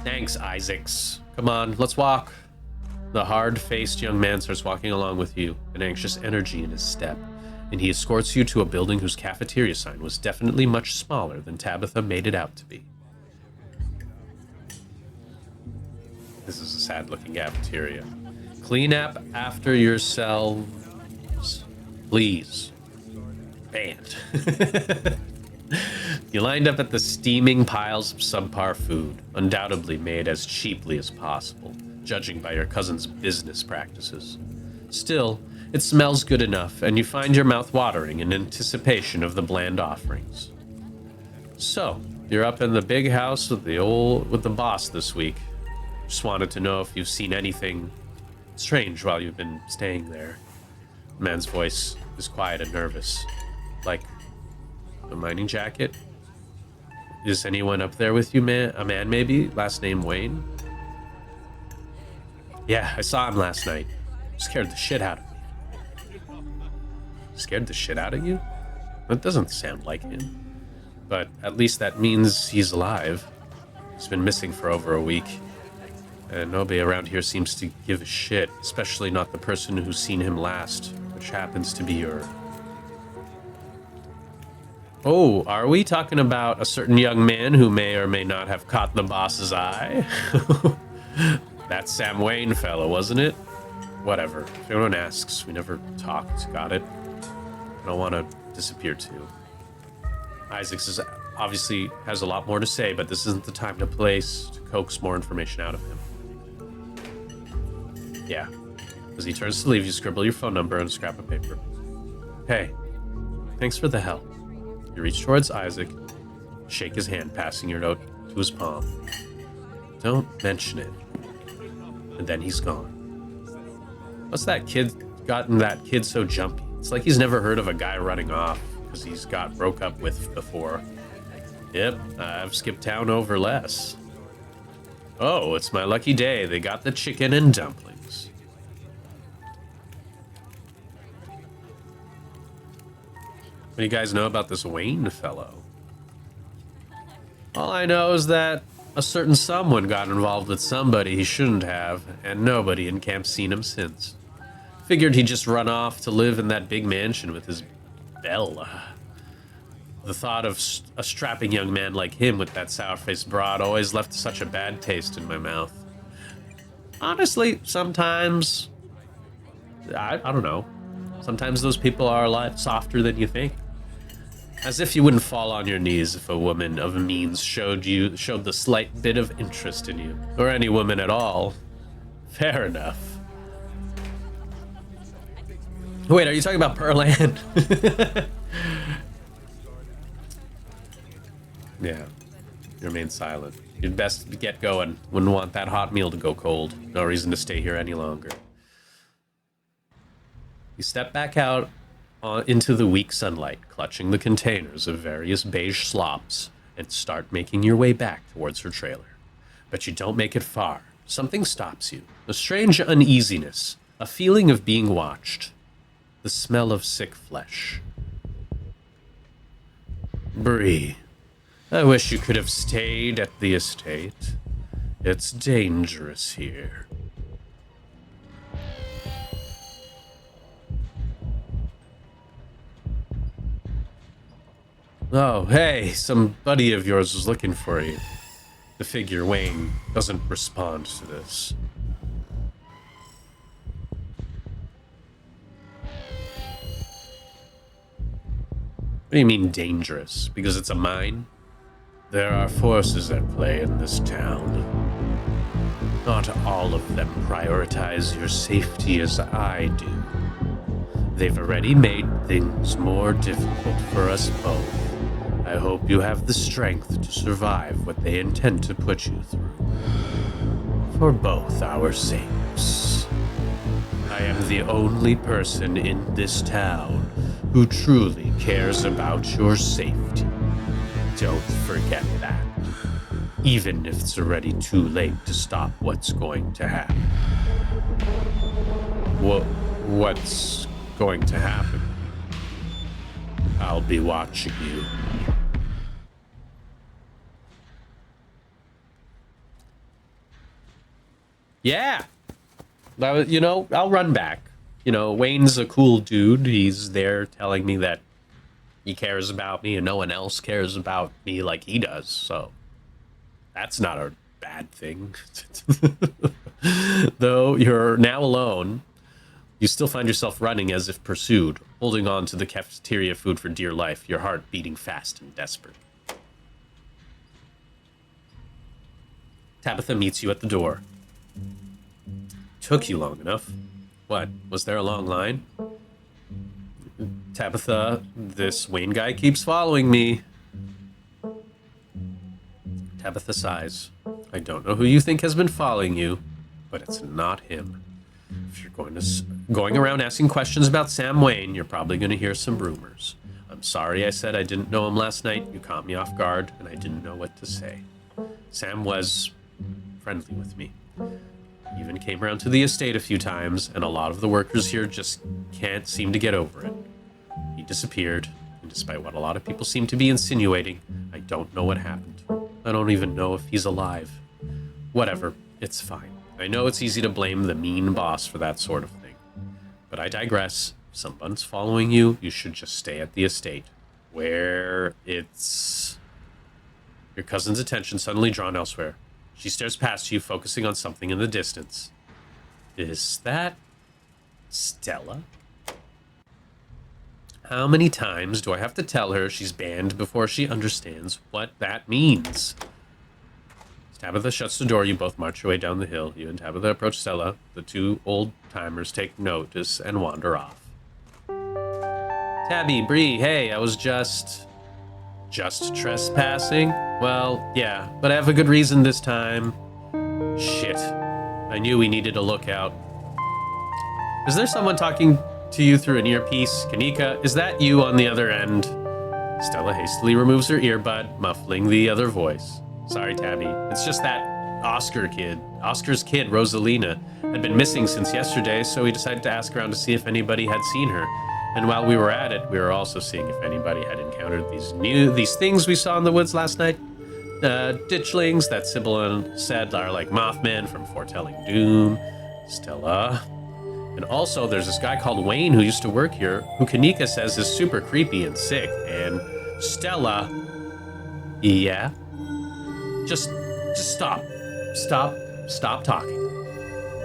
Thanks, Isaacs. Come on, let's walk. The hard-faced young man starts walking along with you, an anxious energy in his step, and he escorts you to a building whose cafeteria sign was definitely much smaller than Tabitha made it out to be. This is a sad-looking cafeteria. Clean up after yourselves, please. Banned. You lined up at the steaming piles of subpar food, undoubtedly made as cheaply as possible, judging by your cousin's business practices. Still, it smells good enough, and you find your mouth watering in anticipation of the bland offerings. So, you're up in the big house with the boss this week. Just wanted to know if you've seen anything strange while you've been staying there. The man's voice is quiet and nervous. Like a mining jacket? Is anyone up there with you, man? A man, maybe? Last name Wayne? Yeah, I saw him last night. Scared the shit out of me. Scared the shit out of you? That doesn't sound like him. But at least that means he's alive. He's been missing for over a week. And nobody around here seems to give a shit, especially not the person who's seen him last, which happens to be your... Oh, are we talking about a certain young man who may or may not have caught the boss's eye? That Sam Wayne fellow, wasn't it? Whatever. If anyone asks, we never talked. Got it? I don't want to disappear too. Isaacs is obviously has a lot more to say, but this isn't the time to coax more information out of him. Yeah. As he turns to leave, you scribble your phone number on a scrap of paper. Hey, thanks for the help. You reach towards Isaac, shake his hand, passing your note to his palm. Don't mention it. And then he's gone. What's that kid gotten that kid so jumpy? It's like he's never heard of a guy running off because he's got broke up with before. Yep, I've skipped town over less. Oh, it's my lucky day. They got the chicken and dumplings. What do you guys know about this Wayne fellow? All I know is that a certain someone got involved with somebody he shouldn't have, and nobody in camp's seen him since. Figured he'd just run off to live in that big mansion with his Bella. The thought of a strapping young man like him with that sour-faced broad always left such a bad taste in my mouth. Honestly, sometimes... I don't know. Sometimes those people are a lot softer than you think. As if you wouldn't fall on your knees if a woman of means showed the slight bit of interest in you. Or any woman at all. Fair enough. Wait, are you talking about Pearl Ann? Yeah. You remain silent. You'd best get going. Wouldn't want that hot meal to go cold. No reason to stay here any longer. You step back out into the weak sunlight, clutching the containers of various beige slops, and start making your way back towards her trailer. But you don't make it far. Something stops you. A strange uneasiness. A feeling of being watched. The smell of sick flesh. BRIE, I wish you could have stayed at the estate. It's dangerous here. Oh, hey, some buddy of yours was looking for you. The figure, Wayne, doesn't respond to this. What do you mean dangerous? Because it's a mine? There are forces at play in this town. Not all of them prioritize your safety as I do. They've already made things more difficult for us both. I hope you have the strength to survive what they intend to put you through. For both our sakes. I am the only person in this town who truly cares about your safety. Don't forget that. Even if it's already too late to stop what's going to happen. What's going to happen? I'll be watching you. Yeah. You know, I'll run back. You know, Wayne's a cool dude. He's there telling me that he cares about me and no one else cares about me like he does. So that's not a bad thing. Though you're now alone, you still find yourself running as if pursued, holding on to the cafeteria food for dear life, your heart beating fast and desperate. Tabitha meets you at the door. Took you long enough. What, was there a long line? Tabitha, this Wayne guy keeps following me. Tabitha sighs. I don't know who you think has been following you, but it's not him. If you're going around asking questions about Sam Wayne, you're probably going to hear some rumors. I'm sorry I said I didn't know him last night. You caught me off guard, and I didn't know what to say. Sam was friendly with me. Even came around to the estate a few times, and a lot of the workers here just can't seem to get over it. He disappeared, and despite what a lot of people seem to be insinuating, I don't know what happened. I don't even know if he's alive. Whatever, it's fine. I know it's easy to blame the mean boss for that sort of thing. But I digress. If someone's following you, you should just stay at the estate, where it's... Your cousin's attention suddenly drawn elsewhere. She stares past you, focusing on something in the distance. Is that Stella? How many times do I have to tell her she's banned before she understands what that means? As Tabitha shuts the door, you both march your way down the hill. You and Tabitha approach Stella. The two old-timers take notice and wander off. Tabby, BRIE, hey, I was just trespassing? Well, yeah, but I have a good reason this time. Shit. I knew we needed a lookout. Is there someone talking to you through an earpiece? Kanika, is that you on the other end? Stella hastily removes her earbud, muffling the other voice. Sorry, Tabby. It's just that Oscar's kid, Rosalina, had been missing since yesterday, so we decided to ask around to see if anybody had seen her. And while we were at it, we were also seeing if anybody had encountered these things we saw in the woods last night. Ditchlings that Sybil said are like Mothman from foretelling doom. Stella. And also, there's this guy called Wayne who used to work here, who Kanika says is super creepy and sick. And Stella... Yeah? Just stop. Stop talking.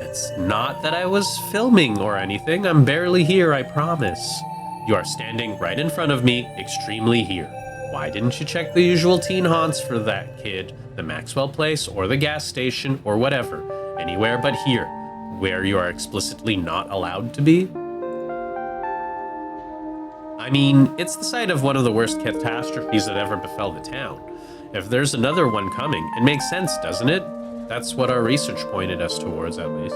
It's not that I was filming or anything. I'm barely here, I promise. You are standing right in front of me, extremely here. Why didn't you check the usual teen haunts for that kid? The Maxwell place or the gas station or whatever. Anywhere but here, where you are explicitly not allowed to be? I mean, it's the site of one of the worst catastrophes that ever befell the town. If there's another one coming, it makes sense, doesn't it? That's what our research pointed us towards, at least.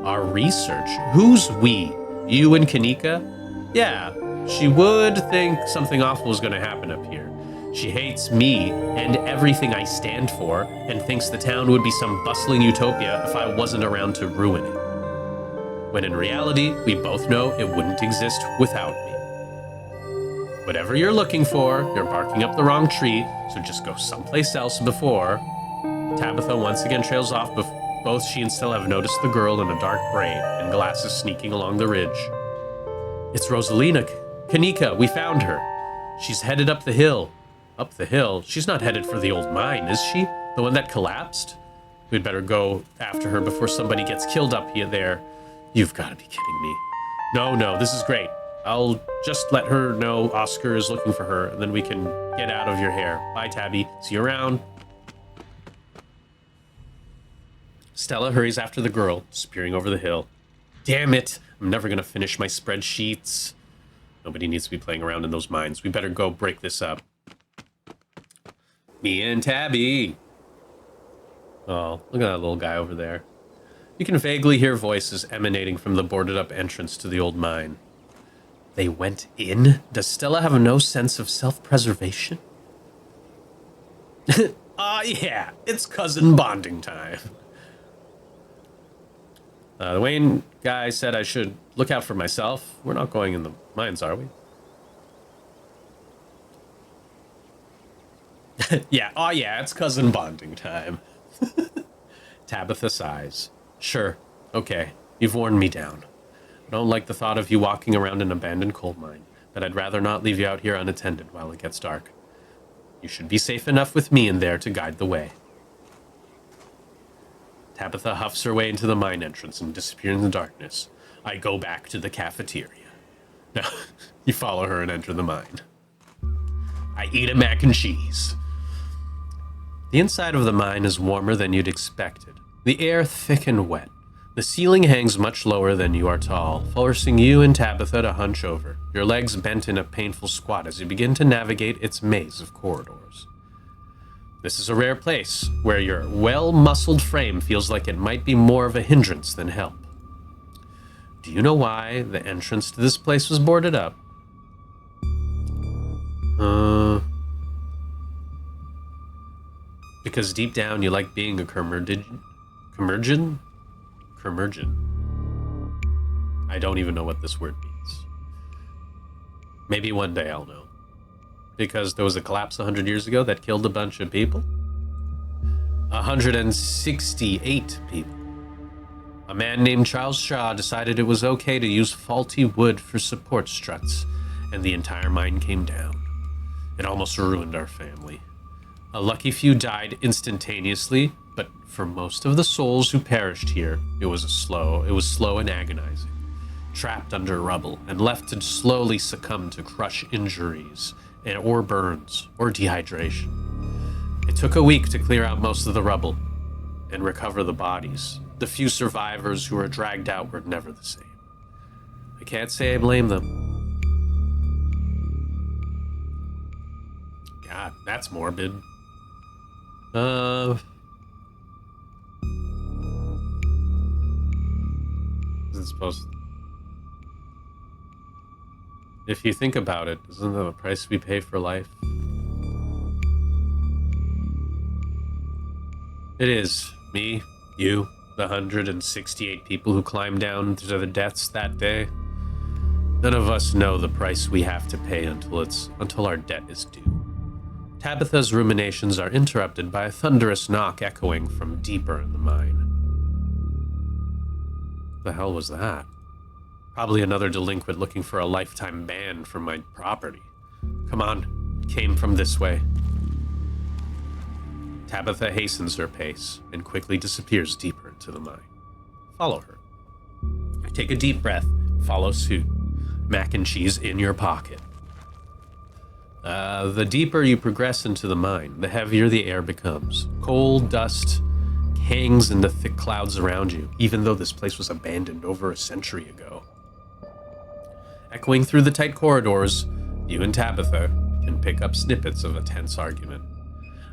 Our research? Who's we? You and Kanika? Yeah, she would think something awful is going to happen up here. She hates me and everything I stand for, and thinks the town would be some bustling utopia if I wasn't around to ruin it. When in reality, we both know it wouldn't exist without me. Whatever you're looking for, you're barking up the wrong tree, so just go someplace else before... Tabitha once again trails off, but both she and Stella have noticed the girl in a dark braid and glasses sneaking along the ridge. It's Rosalina. Kanika, we found her. She's headed up the hill. Up the hill? She's not headed for the old mine, is she? The one that collapsed? We'd better go after her before somebody gets killed up here there. You've got to be kidding me. No, this is great. I'll just let her know Oscar is looking for her, and then we can get out of your hair. Bye, Tabby. See you around. Stella hurries after the girl, spearing over the hill. Damn it! I'm never gonna finish my spreadsheets. Nobody needs to be playing around in those mines. We better go break this up. Me and Tabby. Oh, look at that little guy over there. You can vaguely hear voices emanating from the boarded-up entrance to the old mine. They went in? Does Stella have no sense of self-preservation? Yeah, it's cousin bonding time. The Wayne guy said I should look out for myself. We're not going in the mines, are we? Yeah, it's cousin bonding time. Tabitha sighs. Sure, okay, you've worn me down. I don't like the thought of you walking around an abandoned coal mine, but I'd rather not leave you out here unattended while it gets dark. You should be safe enough with me in there to guide the way. Tabitha huffs her way into the mine entrance and disappears in the darkness. I go back to the cafeteria. Now, you follow her and enter the mine. I eat a mac and cheese. The inside of the mine is warmer than you'd expected. The air thick and wet. The ceiling hangs much lower than you are tall, forcing you and Tabitha to hunch over, your legs bent in a painful squat as you begin to navigate its maze of corridors. This is a rare place where your well-muscled frame feels like it might be more of a hindrance than help. Do you know why the entrance to this place was boarded up? Because deep down you like being a curmudgeon? I don't even know what this word means. Maybe one day I'll know. Because there was a collapse 100 years ago that killed a bunch of people? 168 people. A man named Charles Shaw decided it was okay to use faulty wood for support struts, and the entire mine came down. It almost ruined our family. A lucky few died instantaneously, but for most of the souls who perished here, it was slow and agonizing, trapped under rubble and left to slowly succumb to crush injuries or burns or dehydration. It took a week to clear out most of the rubble and recover the bodies. The few survivors who were dragged out were never the same. I can't say I blame them. God, that's morbid. Is it supposed to... If you think about it, isn't that the price we pay for life? It is. Me, you, the 168 people who climbed down to their deaths that day. None of us know the price we have to pay until our debt is due. Tabitha's ruminations are interrupted by a thunderous knock echoing from deeper in the mine. The hell was that? Probably another delinquent looking for a lifetime ban from my property. Come on, it came from this way. Tabitha hastens her pace and quickly disappears deeper into the mine. Follow her. Take a deep breath, follow suit. Mac and cheese in your pocket. The deeper you progress into the mine, the heavier the air becomes. Coal dust hangs in the thick clouds around you, even though this place was abandoned over a century ago. Echoing through the tight corridors, you and Tabitha can pick up snippets of a tense argument.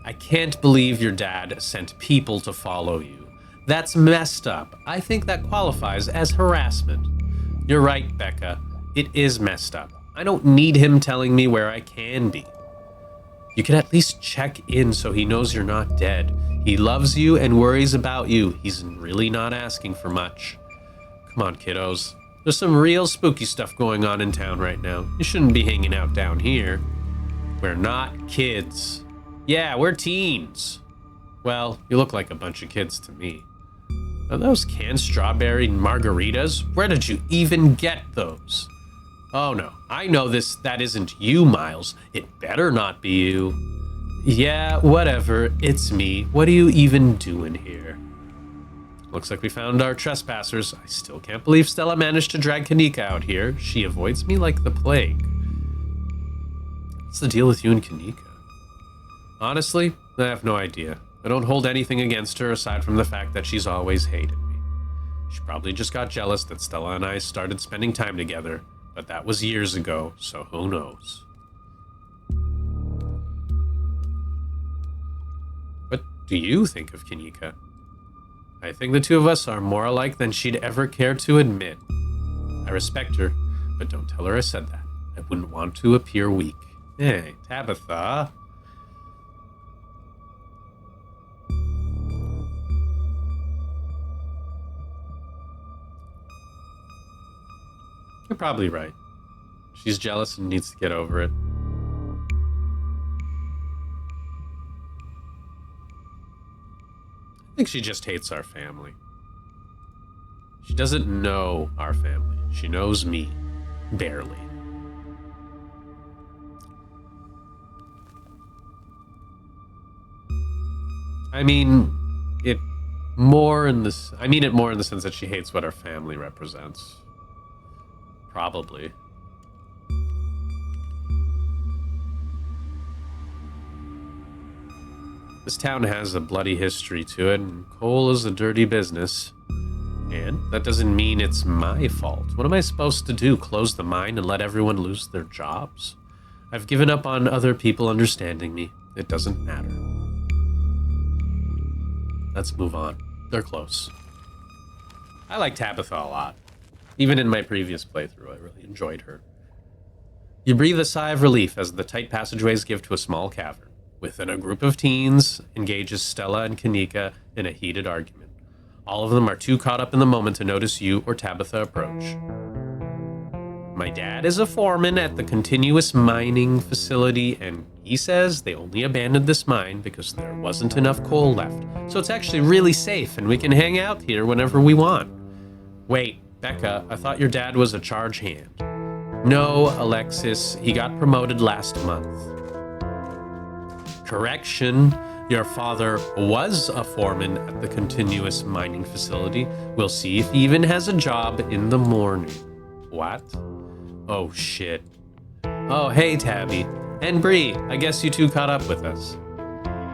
I can't believe your dad sent people to follow you. That's messed up. I think that qualifies as harassment. You're right, Becca. It is messed up. I don't need him telling me where I can be. You can at least check in so he knows you're not dead. He loves you and worries about you. He's really not asking for much. Come on, kiddos. There's some real spooky stuff going on in town right now. You shouldn't be hanging out down here. We're not kids. Yeah, we're teens. Well, you look like a bunch of kids to me. Are those canned strawberry margaritas? Where did you even get those? Oh no, I know that isn't you, Miles. It better not be you. Yeah, whatever, it's me. What are you even doing here? Looks like we found our trespassers. I still can't believe Stella managed to drag Kanika out here. She avoids me like the plague. What's the deal with you and Kanika? Honestly, I have no idea. I don't hold anything against her aside from the fact that she's always hated me. She probably just got jealous that Stella and I started spending time together. But that was years ago, so who knows? What do you think of Kanika? I think the two of us are more alike than she'd ever care to admit. I respect her, but don't tell her I said that. I wouldn't want to appear weak. Hey, Tabitha. You're probably right. She's jealous and needs to get over it. I think she just hates our family. She doesn't know our family. She knows me. Barely. I mean it more in the sense that she hates what our family represents. Probably. This town has a bloody history to it, and coal is a dirty business. And that doesn't mean it's my fault. What am I supposed to do? Close the mine and let everyone lose their jobs? I've given up on other people understanding me. It doesn't matter. Let's move on. They're close. I like Tabitha a lot. Even in my previous playthrough, I really enjoyed her. You breathe a sigh of relief as the tight passageways give to a small cavern. Within a group of teens engages Stella and Kanika in a heated argument. All of them are too caught up in the moment to notice you or Tabitha approach. My dad is a foreman at the continuous mining facility, and he says they only abandoned this mine because there wasn't enough coal left. So it's actually really safe, and we can hang out here whenever we want. Wait, Becca, I thought your dad was a charge hand. No, Alexis, he got promoted last month. Correction, your father was a foreman at the continuous mining facility. We'll see if he even has a job in the morning. What? Oh, shit. Oh, hey, Tabby. And BRIE, I guess you two caught up with us.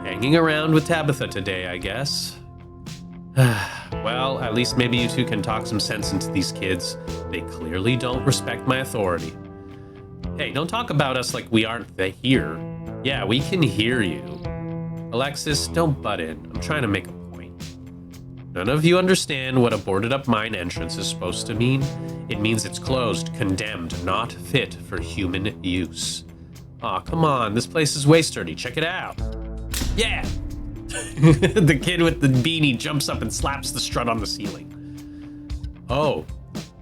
Hanging around with Tabitha today, I guess. Well, at least maybe you two can talk some sense into these kids. They clearly don't respect my authority. Hey, don't talk about us like we aren't here. Yeah, we can hear you. Alexis, don't butt in. I'm trying to make a point. None of you understand what a boarded up mine entrance is supposed to mean. It means it's closed, condemned, not fit for human use. Aw, come on, this place is way sturdy. Check it out. Yeah! The kid with the beanie jumps up and slaps the strut on the ceiling. Oh,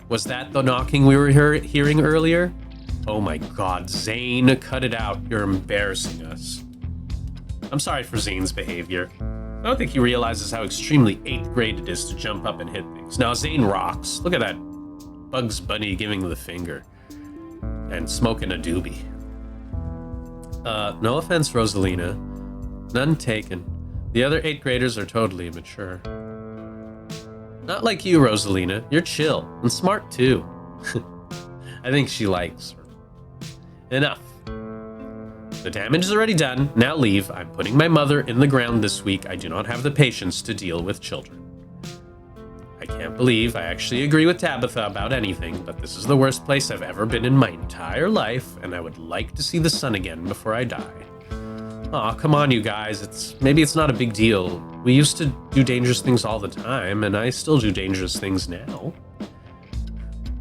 was that the knocking we were hearing earlier? Oh my god, Zane, cut it out. You're embarrassing us. I'm sorry for Zane's behavior. I don't think he realizes how extremely 8th grade it is to jump up and hit things. Now, Zane rocks. Look at that Bugs Bunny giving the finger. And smoking a doobie. No offense, Rosalina. None taken. The other 8th graders are totally immature. Not like you, Rosalina. You're chill. And smart, too. I think she likes her. Enough. The damage is already done. Now leave. I'm putting my mother in the ground this week. I do not have the patience to deal with children. I can't believe I actually agree with Tabitha about anything, but this is the worst place I've ever been in my entire life, and I would like to see the sun again before I die. Aw, come on, you guys. Maybe it's not a big deal. We used to do dangerous things all the time, and I still do dangerous things now.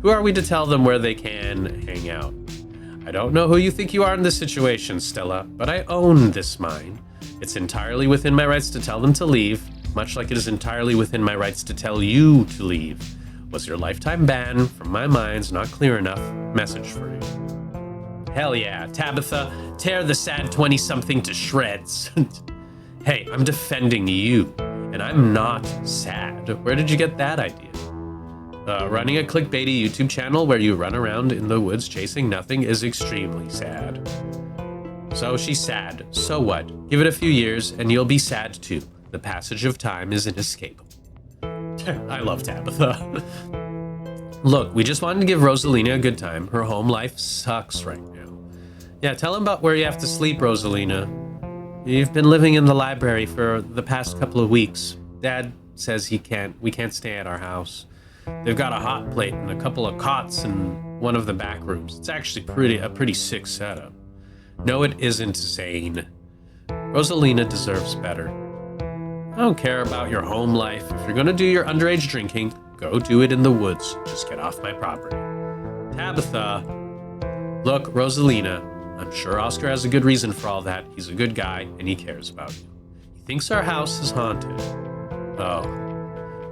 Who are we to tell them where they can hang out? I don't know who you think you are in this situation, Stella, but I own this mine. It's entirely within my rights to tell them to leave, much like it is entirely within my rights to tell you to leave. Was your lifetime ban from my mines not clear enough? Message for you. Hell yeah, Tabitha, tear the sad 20-something to shreds. Hey, I'm defending you, and I'm not sad. Where did you get that idea? Running a clickbaity YouTube channel where you run around in the woods chasing nothing is extremely sad. So she's sad. So what? Give it a few years and you'll be sad too. The passage of time is inescapable. I love Tabitha. Look, we just wanted to give Rosalina a good time. Her home life sucks right now. Yeah, tell him about where you have to sleep, Rosalina. You've been living in the library for the past couple of weeks. Dad says we can't stay at our house. They've got a hot plate and a couple of cots in one of the back rooms. It's actually a pretty sick setup. No, it isn't, Zane. Rosalina deserves better. I don't care about your home life. If you're gonna do your underage drinking, go do it in the woods. Just get off my property. Tabitha. Look, Rosalina, I'm sure Oscar has a good reason for all that. He's a good guy, and he cares about you. He thinks our house is haunted. Oh.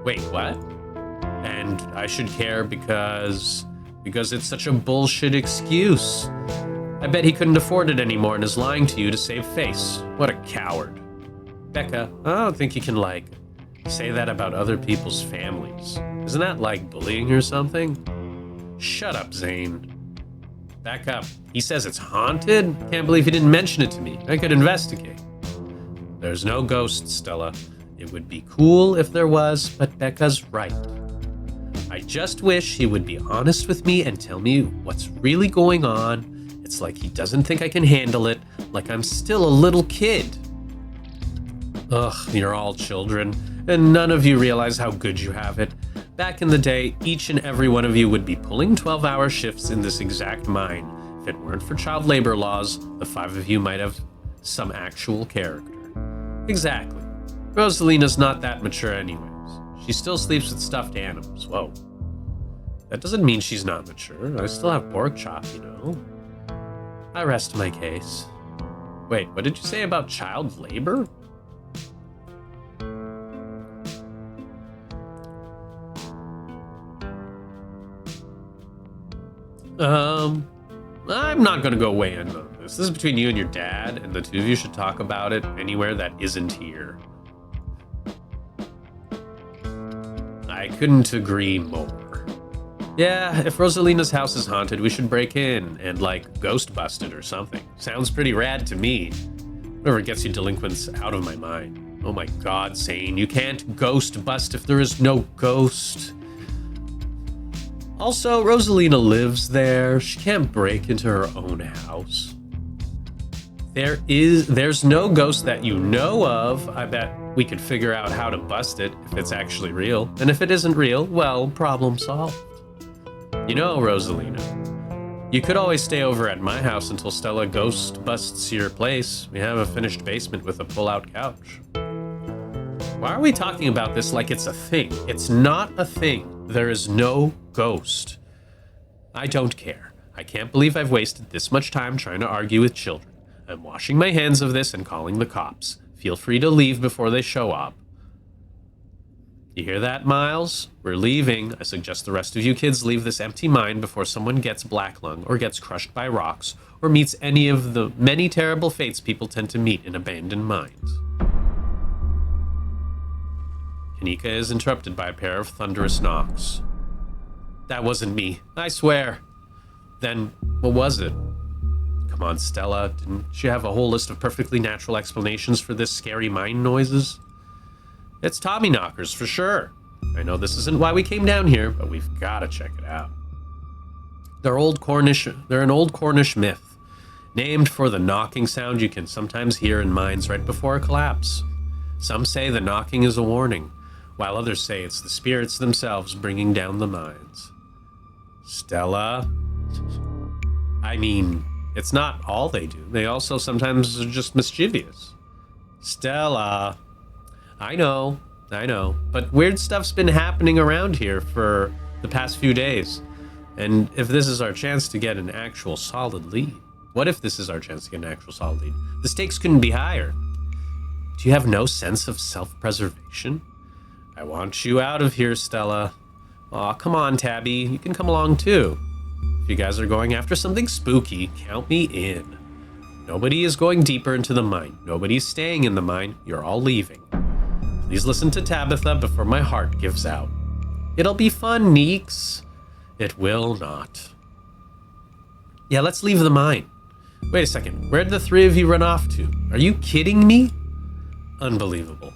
Wait, what? And I should care because it's such a bullshit excuse. I bet he couldn't afford it anymore and is lying to you to save face. What a coward. Becca, I don't think you can, say that about other people's families. Isn't that like bullying or something? Shut up, Zane. Back up. He says it's haunted? Can't believe he didn't mention it to me. I could investigate. There's no ghost, Stella. It would be cool if there was, but Becca's right. I just wish he would be honest with me and tell me what's really going on. It's like he doesn't think I can handle it, like I'm still a little kid. Ugh, you're all children, and none of you realize how good you have it. Back in the day, each and every one of you would be pulling 12-hour shifts in this exact mine. If it weren't for child labor laws, the 5 of you might have some actual character. Exactly. Rosalina's not that mature anyways. She still sleeps with stuffed animals. Whoa. That doesn't mean she's not mature. I still have pork chop, you know. I rest my case. Wait, what did you say about child labor? I'm not gonna go weigh in on this. This is between you and your dad, and the two of you should talk about it anywhere that isn't here. I couldn't agree more. Yeah, if Rosalina's house is haunted, we should break in and, ghost bust it or something. Sounds pretty rad to me. Whatever gets you delinquents out of my mind. Oh my god, Sane, you can't ghost bust if there is no ghost. Also, Rosalina lives there. She can't break into her own house. There's no ghost that you know of. I bet we could figure out how to bust it if it's actually real. And if it isn't real, well, problem solved. You know, Rosalina, you could always stay over at my house until Stella ghost busts your place. We have a finished basement with a pull-out couch. Why are we talking about this like it's a thing? It's not a thing. There is no ghost. I don't care. I can't believe I've wasted this much time trying to argue with children. I'm washing my hands of this and calling the cops. Feel free to leave before they show up. You hear that, Miles? We're leaving. I suggest the rest of you kids leave this empty mine before someone gets black lung or gets crushed by rocks or meets any of the many terrible fates people tend to meet in abandoned mines. Kanika is interrupted by a pair of thunderous knocks. That wasn't me, I swear. Then, what was it? Come on, Stella, didn't she have a whole list of perfectly natural explanations for this scary mine noises? It's Tommy knockers, for sure. I know this isn't why we came down here, but we've got to check it out. They're an old Cornish myth, named for the knocking sound you can sometimes hear in mines right before a collapse. Some say the knocking is a warning, while others say it's the spirits themselves bringing down the mines. Stella? I mean, it's not all they do. They also sometimes are just mischievous. Stella. I know, but weird stuff's been happening around here for the past few days. And if this is our chance to get an actual solid lead? What if this is our chance to get an actual solid lead? The stakes couldn't be higher. Do you have no sense of self-preservation? I want you out of here, Stella. Aw, come on, Tabby. You can come along too. If you guys are going after something spooky, count me in. Nobody is going deeper into the mine. Nobody's staying in the mine. You're all leaving. Please listen to Tabitha before my heart gives out. It'll be fun, Neeks. It will not. Yeah, let's leave the mine. Wait a second. Where'd the three of you run off to? Are you kidding me? Unbelievable.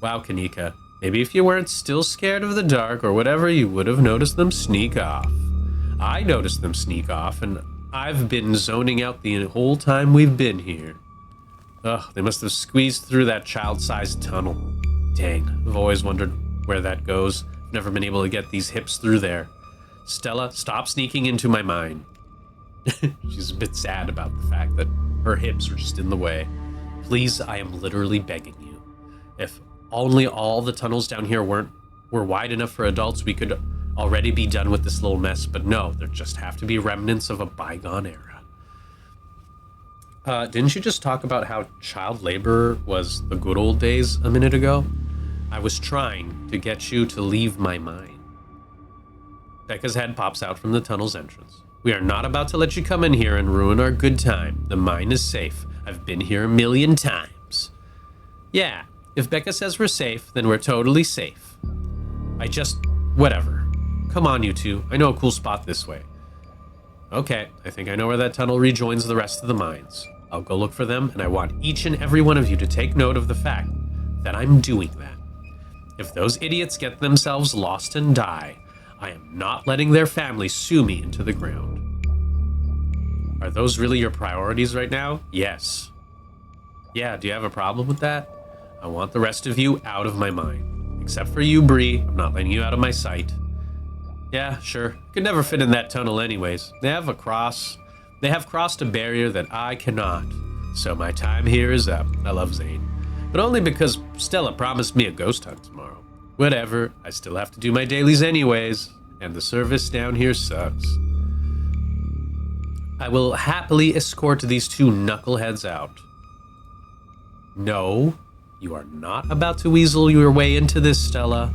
Wow, Kanika. Maybe if you weren't still scared of the dark or whatever, you would have noticed them sneak off. I noticed them sneak off, and I've been zoning out the whole time we've been here. Ugh, they must have squeezed through that child-sized tunnel. Dang, I've always wondered where that goes. I've never been able to get these hips through there. Stella, stop sneaking into my mind. She's a bit sad about the fact that her hips are just in the way. Please, I am literally begging you. If only all the tunnels down here were wide enough for adults, we could already be done with this little mess. But no, there just have to be remnants of a bygone era. Didn't you just talk about how child labor was the good old days a minute ago? I was trying to get you to leave my mind. Becca's head pops out from the tunnel's entrance. We are not about to let you come in here and ruin our good time. The mine is safe. I've been here a million times. Yeah, if Becca says we're safe, then we're totally safe. Whatever. Come on, you two. I know a cool spot this way. Okay, I think I know where that tunnel rejoins the rest of the mines. I'll go look for them, and I want each and every one of you to take note of the fact that I'm doing that. If those idiots get themselves lost and die, I am not letting their family sue me into the ground. Are those really your priorities right now? Yes. Yeah, do you have a problem with that? I want the rest of you out of my mind. Except for you, BRIE. I'm not letting you out of my sight. Yeah, sure. Could never fit in that tunnel anyways. They have crossed a barrier that I cannot. So my time here is up. I love Zane. But only because Stella promised me a ghost hunt tomorrow. Whatever, I still have to do my dailies anyways, and the service down here sucks. I will happily escort these two knuckleheads out. No, you are not about to weasel your way into this, Stella.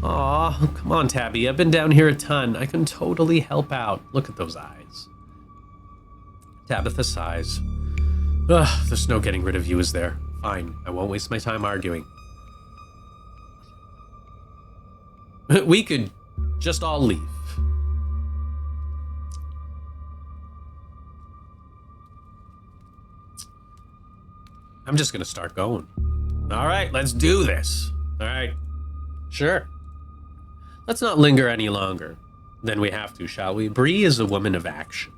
Aw, come on, Tabby. I've been down here a ton. I can totally help out. Look at those eyes. Tabitha sighs. Ugh, there's no getting rid of you, is there? Fine, I won't waste my time arguing. We could just all leave. I'm just gonna start going. All right, let's do this. All right, sure. Let's not linger any longer than we have to, shall we? BRIE is a woman of action.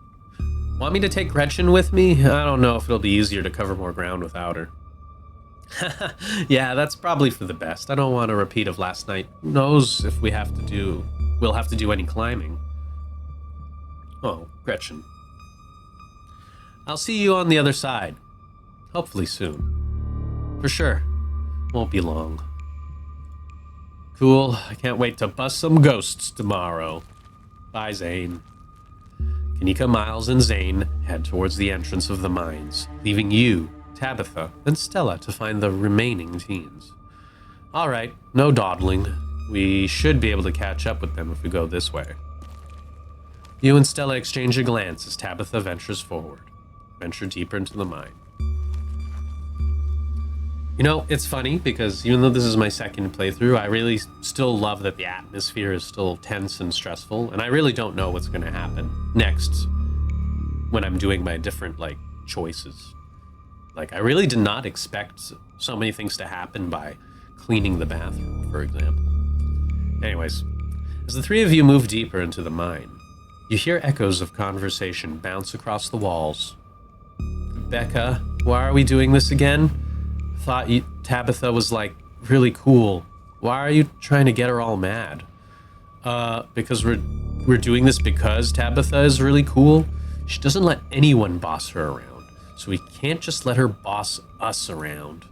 Want me to take Gretchen with me? I don't know if it'll be easier to cover more ground without her. Yeah, that's probably for the best. I don't want a repeat of last night. Who knows if we'll have to do any climbing. Oh, Gretchen. I'll see you on the other side. Hopefully soon. For sure. Won't be long. Cool. I can't wait to bust some ghosts tomorrow. Bye, Zane. Kanika, Miles, and Zane head towards the entrance of the mines, leaving you, Tabitha, and Stella to find the remaining teens. All right, no dawdling. We should be able to catch up with them if we go this way. You and Stella exchange a glance as Tabitha venture deeper into the mine. You know, it's funny because even though this is my second playthrough, I really still love that the atmosphere is still tense and stressful, and I really don't know what's going to happen next when I'm doing my different, choices. I really did not expect so many things to happen by cleaning the bathroom, for example. Anyways, as the three of you move deeper into the mine, you hear echoes of conversation bounce across the walls. Becca, why are we doing this again? Thought Tabitha was really cool. Why are you trying to get her all mad? Because we're doing this because Tabitha is really cool. She doesn't let anyone boss her around, so we can't just let her boss us around.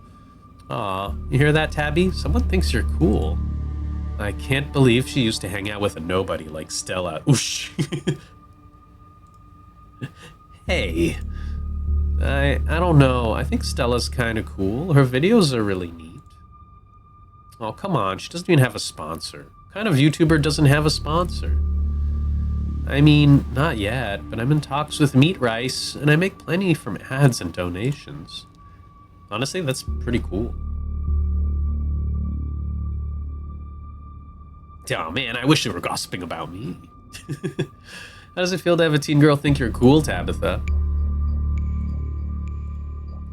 Aw, you hear that, Tabby? Someone thinks you're cool. I can't believe she used to hang out with a nobody like Stella. Oosh. Hey. I don't know. I think Stella's kind of cool. Her videos are really neat. Oh, come on. She doesn't even have a sponsor. What kind of YouTuber doesn't have a sponsor? I mean, not yet, but I'm in talks with Meat Rice, and I make plenty from ads and donations. Honestly, that's pretty cool. Oh man, I wish they were gossiping about me. How does it feel to have a teen girl think you're cool, Tabitha?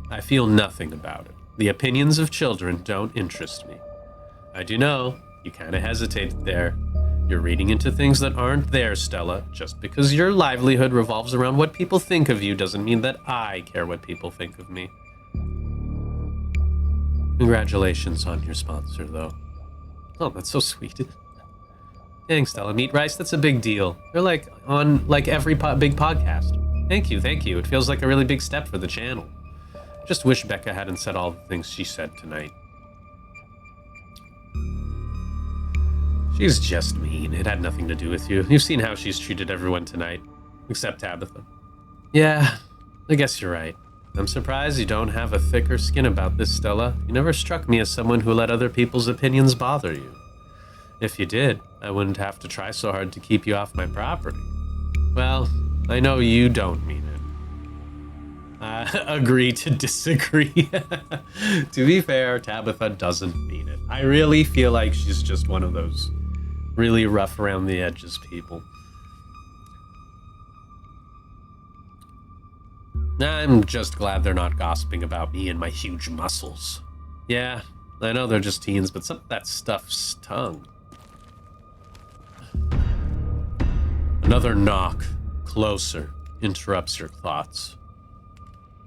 I feel nothing about it. The opinions of children don't interest me. I do know, you kind of hesitated there. You're reading into things that aren't there, Stella. Just because your livelihood revolves around what people think of you doesn't mean that I care what people think of me. Congratulations on your sponsor, though. Oh, that's so sweet. Dang, Stella, Meat Rice, that's a big deal. They're on every big podcast. Thank you. It feels like a really big step for the channel. Just wish Becca hadn't said all the things she said tonight. She's just mean. It had nothing to do with you. You've seen how she's treated everyone tonight. Except Tabitha. Yeah, I guess you're right. I'm surprised you don't have a thicker skin about this, Stella. You never struck me as someone who let other people's opinions bother you. If you did, I wouldn't have to try so hard to keep you off my property. Well, I know you don't mean it. Agree to disagree. To be fair, Tabitha doesn't mean it. I really feel like she's just one of those really rough around the edges people. I'm just glad they're not gossiping about me and my huge muscles. Yeah, I know they're just teens, but some of that stuff stung. Another knock, closer, interrupts your thoughts.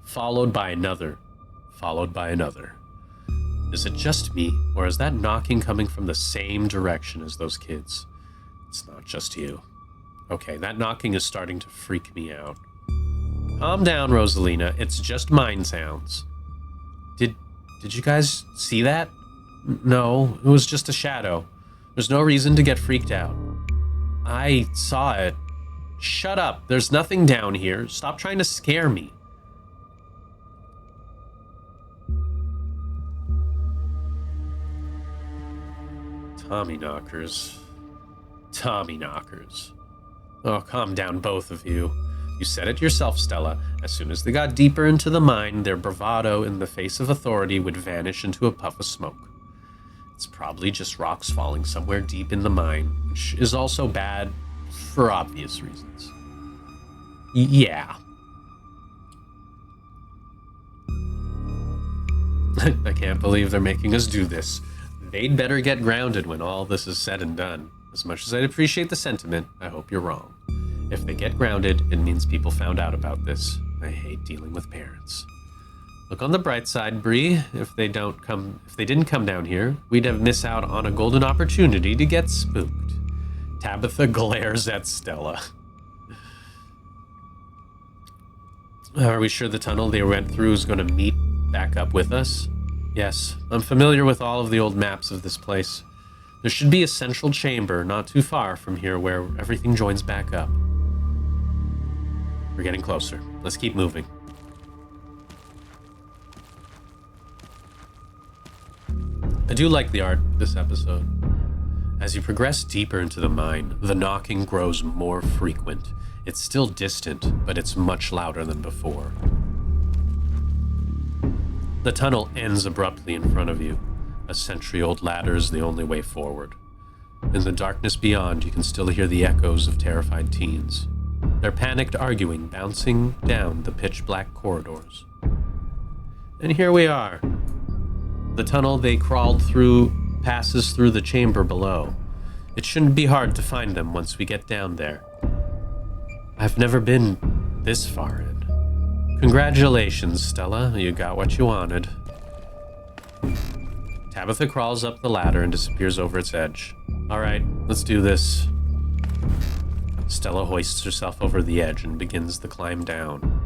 Followed by another, followed by another. Is it just me, or is that knocking coming from the same direction as those kids? It's not just you. Okay, that knocking is starting to freak me out. Calm down, Rosalina. It's just mind sounds. Did you guys see that? No, it was just a shadow. There's no reason to get freaked out. I saw it. Shut up. There's nothing down here. Stop trying to scare me. Tommy knockers. Tommy knockers. Oh, calm down, both of you. You said it yourself, Stella. As soon as they got deeper into the mine, their bravado in the face of authority would vanish into a puff of smoke. It's probably just rocks falling somewhere deep in the mine, which is also bad for obvious reasons. Yeah. I can't believe they're making us do this. They'd better get grounded when all this is said and done. As much as I'd appreciate the sentiment, I hope you're wrong. If they get grounded, it means people found out about this. I hate dealing with parents. Look on the bright side, BRIE. If they didn't come down here, we'd have missed out on a golden opportunity to get spooked. Tabitha glares at Stella. Are we sure the tunnel they went through is going to meet back up with us? Yes, I'm familiar with all of the old maps of this place. There should be a central chamber not too far from here where everything joins back up. We're getting closer. Let's keep moving. I do like the art this episode. As you progress deeper into the mine, the knocking grows more frequent. It's still distant, but it's much louder than before. The tunnel ends abruptly in front of you. A century-old ladder is the only way forward. In the darkness beyond, you can still hear the echoes of terrified teens. Their panicked arguing bouncing down the pitch-black corridors. And here we are. The tunnel they crawled through passes through the chamber below. It shouldn't be hard to find them once we get down there. I've never been this far in. Congratulations, Stella. You got what you wanted. Tabitha crawls up the ladder and disappears over its edge. All right, let's do this. Stella hoists herself over the edge and begins the climb down.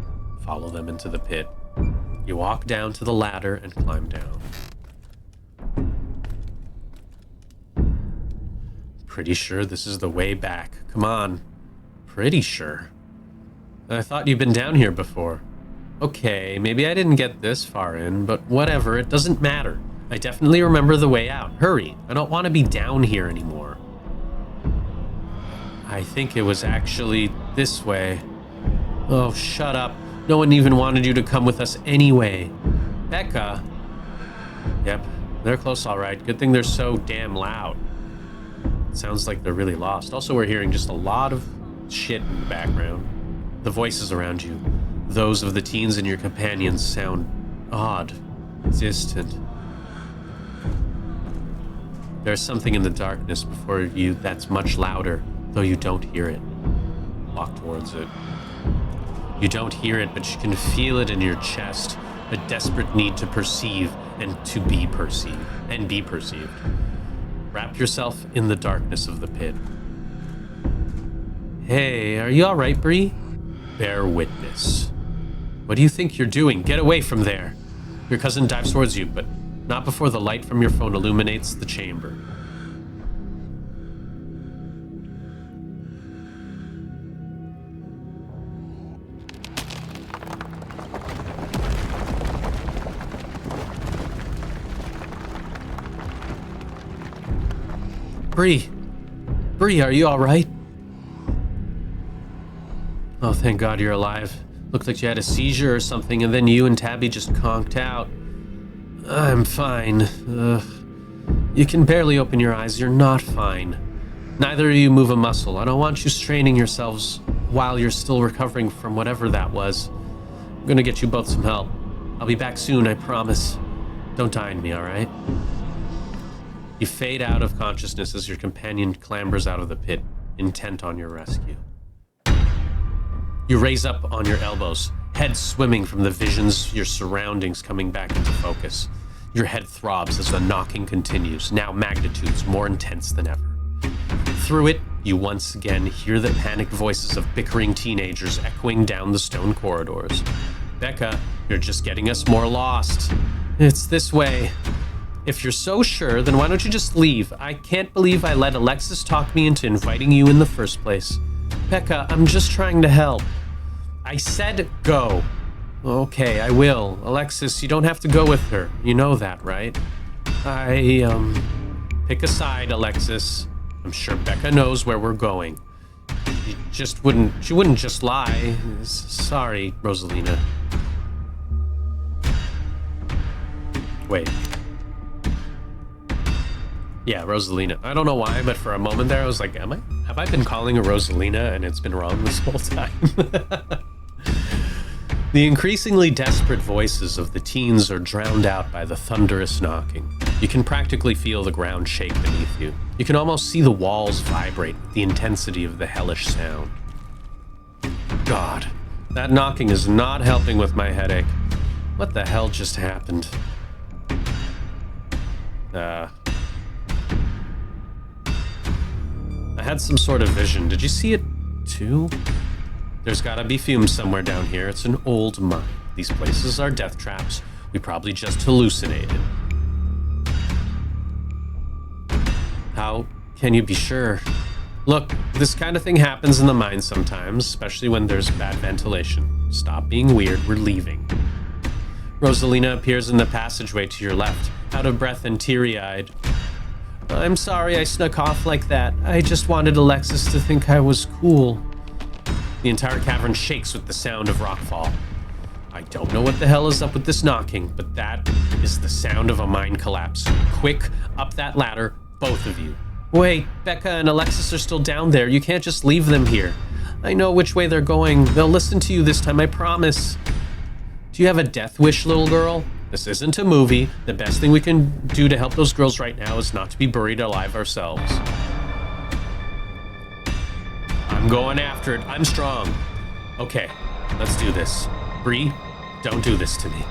Follow them into the pit. You walk down to the ladder and climb down. Pretty sure this is the way back. Come on. Pretty sure. I thought you'd been down here before. Okay, maybe I didn't get this far in, but whatever, it doesn't matter. I definitely remember the way out. Hurry, I don't want to be down here anymore. I think it was actually this way. Oh, shut up. No one even wanted you to come with us anyway. Becca. Yep, they're close all right. Good thing they're so damn loud. It sounds like they're really lost. Also, we're hearing just a lot of shit in the background. The voices around you, those of the teens and your companions, sound odd, distant. There's something in the darkness before you that's much louder, though you don't hear it. Walk towards it. You don't hear it, but you can feel it in your chest, a desperate need to perceive and to be perceived, and be perceived. Wrap yourself in the darkness of the pit. Hey, are you all right, BRIE? Bear witness. What do you think you're doing? Get away from there. Your cousin dives towards you, but not before the light from your phone illuminates the chamber. BRIE, are you alright? Oh, thank God you're alive. Looked like you had a seizure or something, and then you and Tabby just conked out. I'm fine. You can barely open your eyes. You're not fine. Neither of you move a muscle. I don't want you straining yourselves while you're still recovering from whatever that was. I'm gonna get you both some help. I'll be back soon, I promise. Don't die on me, alright? You fade out of consciousness as your companion clambers out of the pit, intent on your rescue. You raise up on your elbows, head swimming from the visions, your surroundings coming back into focus. Your head throbs as the knocking continues, now magnitudes more intense than ever. Through it, you once again hear the panicked voices of bickering teenagers echoing down the stone corridors. Becca, you're just getting us more lost. It's this way. If you're so sure, then why don't you just leave? I can't believe I let Alexis talk me into inviting you in the first place. Becca, I'm just trying to help. I said go. Okay, I will. Alexis, you don't have to go with her. You know that, right? Pick a side, Alexis. I'm sure Becca knows where we're going. She wouldn't just lie. Sorry, Rosalina. Wait. Yeah, Rosalina. I don't know why, but for a moment there I was like, have I been calling her Rosalina and it's been wrong this whole time? The increasingly desperate voices of the teens are drowned out by the thunderous knocking. You can practically feel the ground shake beneath you. You can almost see the walls vibrate with the intensity of the hellish sound. God, that knocking is not helping with my headache. What the hell just happened? I had some sort of vision. Did you see it too? There's gotta be fumes somewhere down here. It's an old mine. These places are death traps. We probably just hallucinated. How can you be sure? Look, this kind of thing happens in the mine sometimes, especially when there's bad ventilation. Stop being weird, we're leaving. Rosalina appears in the passageway to your left, out of breath and teary-eyed. I'm sorry I snuck off like that. I just wanted Alexis to think I was cool. The entire cavern shakes with the sound of rockfall. I don't know what the hell is up with this knocking, but that is the sound of a mine collapse. Quick, up that ladder, both of you. Wait, Becca and Alexis are still down there. You can't just leave them here. I know which way they're going. They'll listen to you this time, I promise. Do you have a death wish, little girl? This isn't a movie. The best thing we can do to help those girls right now is not to be buried alive ourselves. I'm going after it. I'm strong. Okay, let's do this. BRIE, don't do this to me.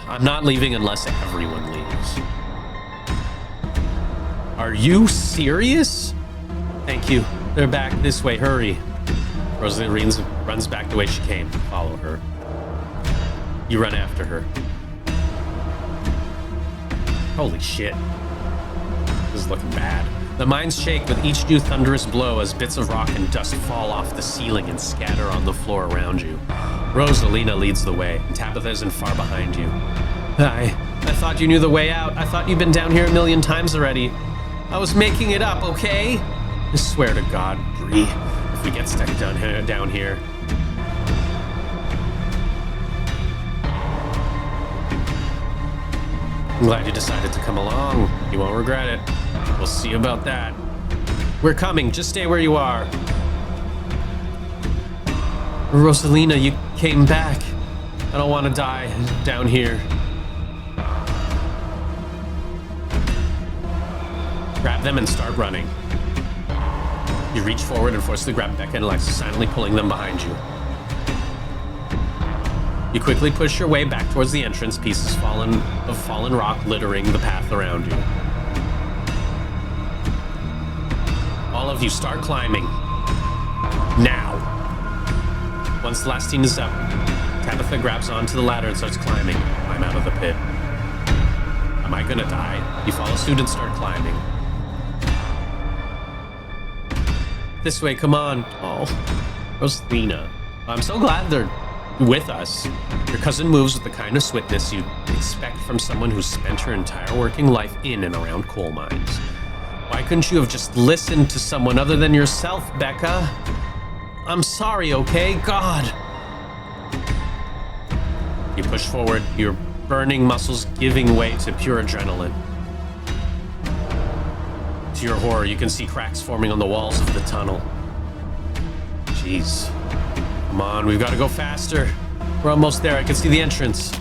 I'm not leaving unless everyone leaves. Are you serious? Thank you. They're back this way. Hurry. Rosalina runs back the way she came. Follow her. You run after her. Holy shit. This is looking bad. The mines shake with each new thunderous blow as bits of rock and dust fall off the ceiling and scatter on the floor around you. Rosalina leads the way, and Tabitha isn't far behind you. I thought you knew the way out. I thought you'd been down here a million times already. I was making it up, okay? I swear to God, BRIE, if we get stuck down here. I'm glad you decided to come along. You won't regret it. We'll see about that. We're coming. Just stay where you are. Rosalina, you came back. I don't want to die down here. Grab them and start running. You reach forward and forcefully grab Becca and Alexis, silently pulling them behind you. You quickly push your way back towards the entrance, pieces of fallen rock littering the path around you. All of you start climbing. Now. Once the last teen is up, Tabitha grabs onto the ladder and starts climbing. Climb out of the pit. Am I gonna die? You follow suit and start climbing. This way, come on. Oh, Rosalina. I'm so glad they're with us. Your cousin moves with the kind of swiftness you'd expect from someone who's spent her entire working life in and around coal mines. Why couldn't you have just listened to someone other than yourself, Becca? I'm sorry, okay? God. You push forward, your burning muscles giving way to pure adrenaline. To your horror, you can see cracks forming on the walls of the tunnel. Jeez. Come on, we've got to go faster. We're almost there. I can see the entrance.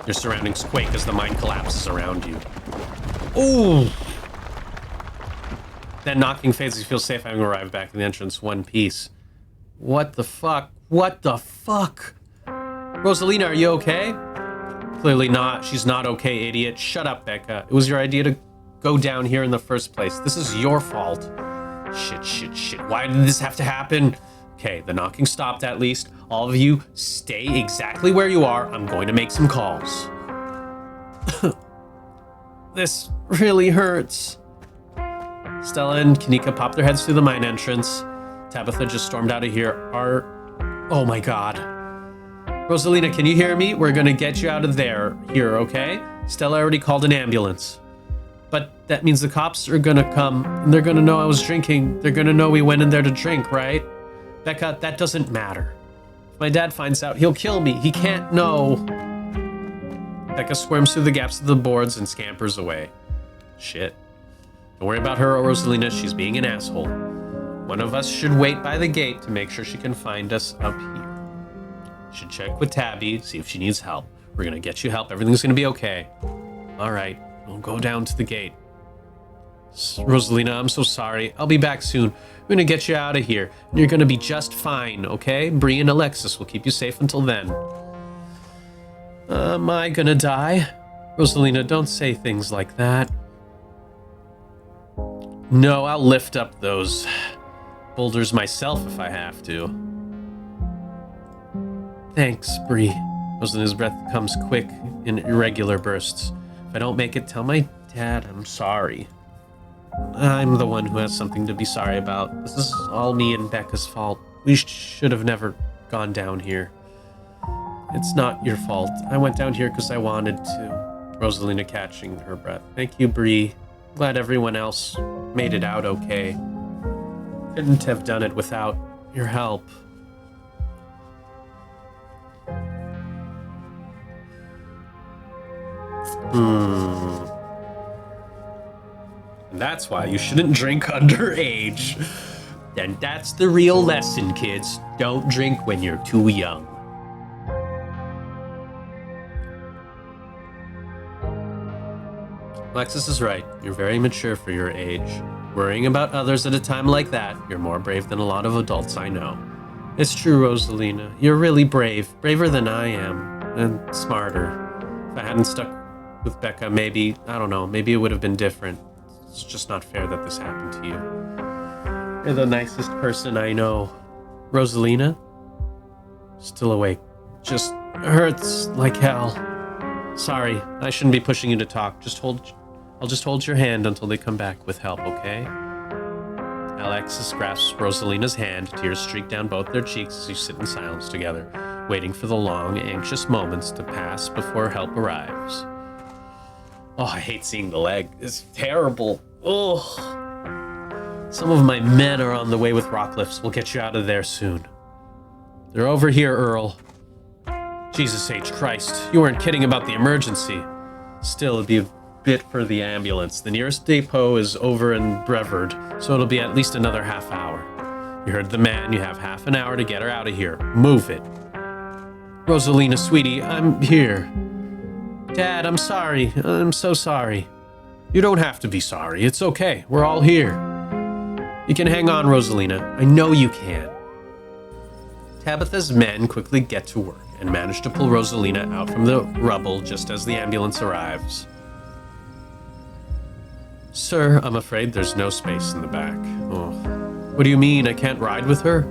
Your surroundings quake as the mine collapses around you. Ooh! Then knocking fades as you feel safe having arrived back in the entrance one piece. What the fuck? What the fuck? Rosalina, are you okay? Clearly not. She's not okay, idiot. Shut up, Becca. It was your idea to go down here in the first place. This is your fault. Shit. Why did this have to happen? Okay, the knocking stopped at least. All of you, stay exactly where you are. I'm going to make some calls. This really hurts. Stella and Kanika pop their heads through the mine entrance. Tabitha just stormed out of here. Oh my god. Rosalina, can you hear me? We're gonna get you out of there here, okay? Stella already called an ambulance. But that means the cops are gonna come, and they're gonna know I was drinking. They're gonna know we went in there to drink, right? Becca, that doesn't matter. If my dad finds out, he'll kill me. He can't know. Becca squirms through the gaps of the boards and scampers away. Shit. Don't worry about her or Rosalina. She's being an asshole. One of us should wait by the gate to make sure she can find us up here. Should check with Tabby, see if she needs help. We're gonna get you help. Everything's gonna be okay. All right, we'll go down to the gate. Rosalina, I'm so sorry. I'll be back soon. We're gonna get you out of here, and you're gonna be just fine, okay? BRIE and Alexis will keep you safe until then. Am I gonna die? Rosalina, don't say things like that. No, I'll lift up those boulders myself if I have to. Thanks, BRIE. Rosalina's breath comes quick in irregular bursts. If I don't make it, tell my dad I'm sorry. I'm the one who has something to be sorry about. This is all me and Becca's fault. We should have never gone down here. It's not your fault. I went down here because I wanted to. Rosalina catching her breath. Thank you, BRIE. Glad everyone else made it out okay. Couldn't have done it without your help. And that's why you shouldn't drink underage. And that's the real lesson, kids. Don't drink when you're too young. Alexis is right. You're very mature for your age. Worrying about others at a time like that, you're more brave than a lot of adults I know. It's true, Rosalina. You're really brave. Braver than I am. And smarter. If I hadn't stuck with Becca, maybe, I don't know, maybe it would have been different. It's just not fair that this happened to you. You're the nicest person I know. Rosalina? Still awake. Just hurts like hell. Sorry, I shouldn't be pushing you to talk. I'll just hold your hand until they come back with help, okay? Alexis grasps Rosalina's hand. Tears streak down both their cheeks as you sit in silence together, waiting for the long, anxious moments to pass before help arrives. Oh, I hate seeing the leg. It's terrible. Oh. Some of my men are on the way with rock lifts. We'll get you out of there soon. They're over here, Earl. Jesus H. Christ. You weren't kidding about the emergency. Still, it'd be a bit for the ambulance. The nearest depot is over in Brevard, so it'll be at least another half hour. You heard the man. You have half an hour to get her out of here. Move it. Rosalina, sweetie, I'm here. Dad, I'm sorry. I'm so sorry. You don't have to be sorry. It's okay. We're all here. You can hang on, Rosalina. I know you can. Tabitha's men quickly get to work and manage to pull Rosalina out from the rubble just as the ambulance arrives. Sir, I'm afraid there's no space in the back. Oh. What do you mean? I can't ride with her?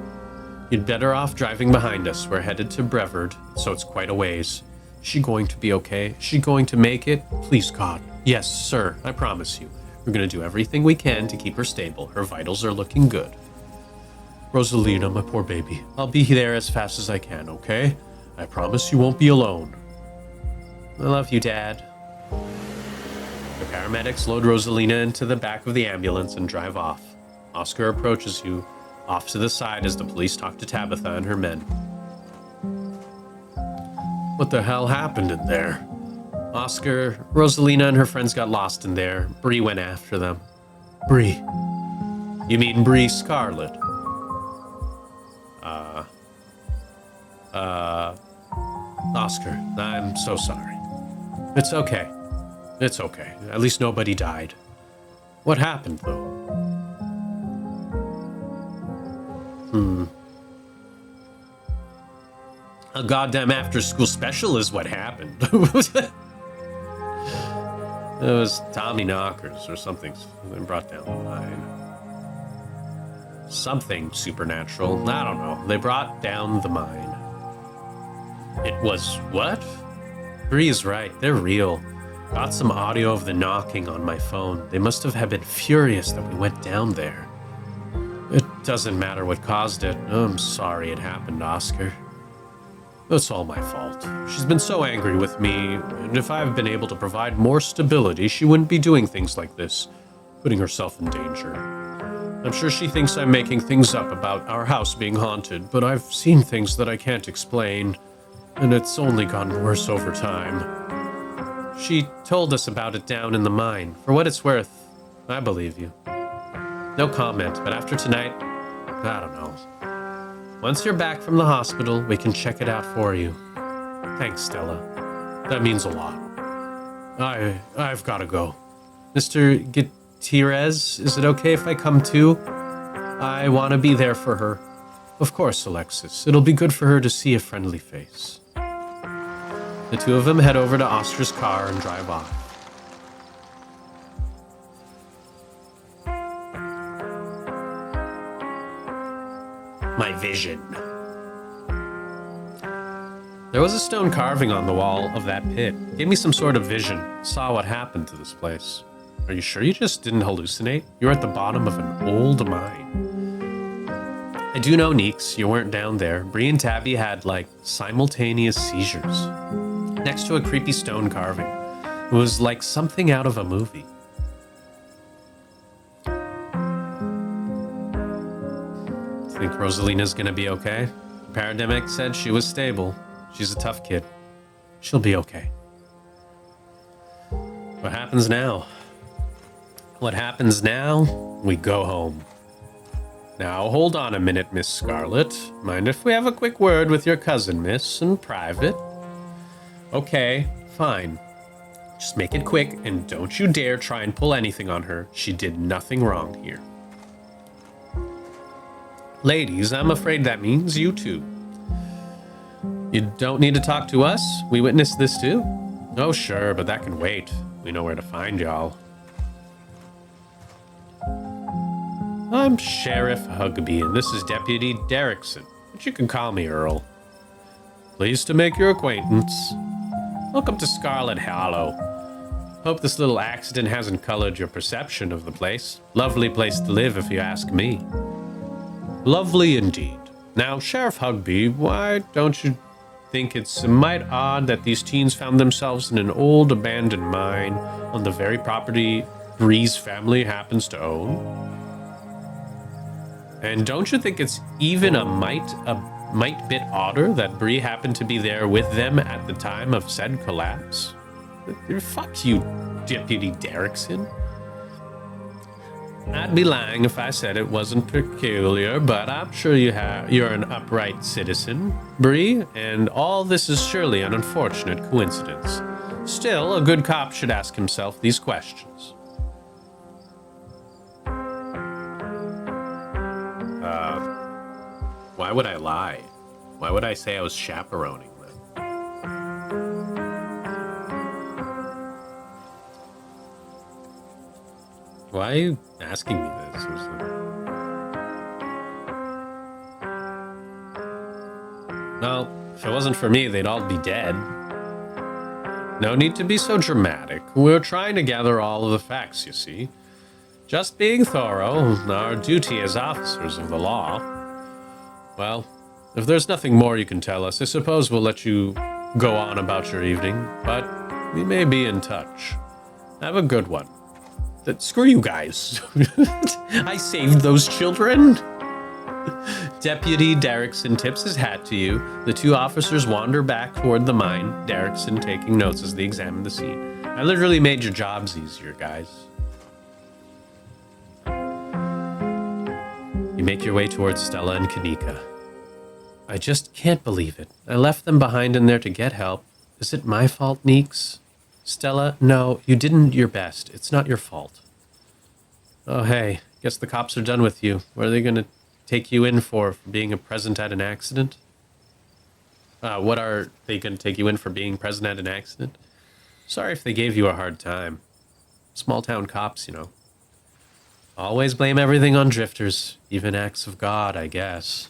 You'd better off driving behind us. We're headed to Brevard, so it's quite a ways. Is she going to be okay? Is she going to make it? Please, God. Yes, sir, I promise you. We're going to do everything we can to keep her stable. Her vitals are looking good. Rosalina, my poor baby. I'll be there as fast as I can, okay? I promise you won't be alone. I love you, Dad. The paramedics load Rosalina into the back of the ambulance and drive off. Oscar approaches you, off to the side as the police talk to Tabitha and her men. What the hell happened in there? Oscar, Rosalina and her friends got lost in there. BRIE went after them. BRIE? You mean BRIE Scarlet? Oscar, I'm so sorry. It's okay. It's okay. At least nobody died. What happened, though? A goddamn after-school special is what happened. It was Tommy Knockers or something. They brought down the mine. Something supernatural. I don't know. They brought down the mine. It was what? BRIE is right. They're real. Got some audio of the knocking on my phone. They must have been furious that we went down there. It doesn't matter what caused it. I'm sorry it happened, Oscar. It's all my fault. She's been so angry with me, and if I've been able to provide more stability, she wouldn't be doing things like this, putting herself in danger. I'm sure she thinks I'm making things up about our house being haunted, but I've seen things that I can't explain, and it's only gotten worse over time. She told us about it down in the mine. For what it's worth, I believe you. No comment, but after tonight, I don't know. Once you're back from the hospital, we can check it out for you. Thanks, Stella. That means a lot. I've got to go. Mr. Gutierrez, is it okay if I come too? I want to be there for her. Of course, Alexis. It'll be good for her to see a friendly face. The two of them head over to Oscar's car and drive off. My vision. There was a stone carving on the wall of that pit. It gave me some sort of vision. Saw what happened to this place. Are you sure you just didn't hallucinate? You're at the bottom of an old mine. I do know, Neeks, you weren't down there. BRIE and Tabby had, like, simultaneous seizures. Next to a creepy stone carving. It was like something out of a movie. Think Rosalina's gonna be okay? The paramedic said she was stable. She's a tough kid. She'll be okay. What happens now? What happens now? We go home. Now, hold on a minute, Miss Scarlet. Mind if we have a quick word with your cousin, miss, in private? Okay, fine. Just make it quick, and don't you dare try and pull anything on her. She did nothing wrong here. Ladies, I'm afraid that means you too. You don't need to talk to us? We witnessed this too? Oh, sure, but that can wait. We know where to find y'all. I'm Sheriff Hugby, and this is Deputy Derrickson, but you can call me Earl. Pleased to make your acquaintance. Welcome to Scarlet Hollow. Hope this little accident hasn't colored your perception of the place. Lovely place to live, if you ask me. Lovely indeed. Now, Sheriff Hugby, why don't you think it's a mite odd that these teens found themselves in an old abandoned mine on the very property BRIE's family happens to own? And don't you think it's even a mite bit odder that BRIE happened to be there with them at the time of said collapse? Fuck you, Deputy Derrickson. I'd be lying if I said it wasn't peculiar, but I'm sure you're an upright citizen, BRIE, and all this is surely an unfortunate coincidence. Still, a good cop should ask himself these questions. Why would I lie? Why would I say I was chaperoning them? Why are you asking me this? Well, if it wasn't for me, they'd all be dead. No need to be so dramatic. We're trying to gather all of the facts, you see. Just being thorough, our duty as officers of the law. Well, if there's nothing more you can tell us, I suppose we'll let you go on about your evening, but we may be in touch. Have a good one. Screw you guys. I saved those children. Deputy Derrickson tips his hat to you. The two officers wander back toward the mine, Derrickson taking notes as they examine the scene. I literally made your jobs easier, guys. You make your way towards Stella and Kanika. I just can't believe it. I left them behind in there to get help. Is it my fault, Neeks? Stella, no, you didn't your best. It's not your fault. Oh, hey, guess the cops are done with you. What are they going to take you in for being present at an accident? What are they going to take you in for being present at an accident? Sorry if they gave you a hard time. Small town cops, you know. Always blame everything on drifters, even acts of God, I guess.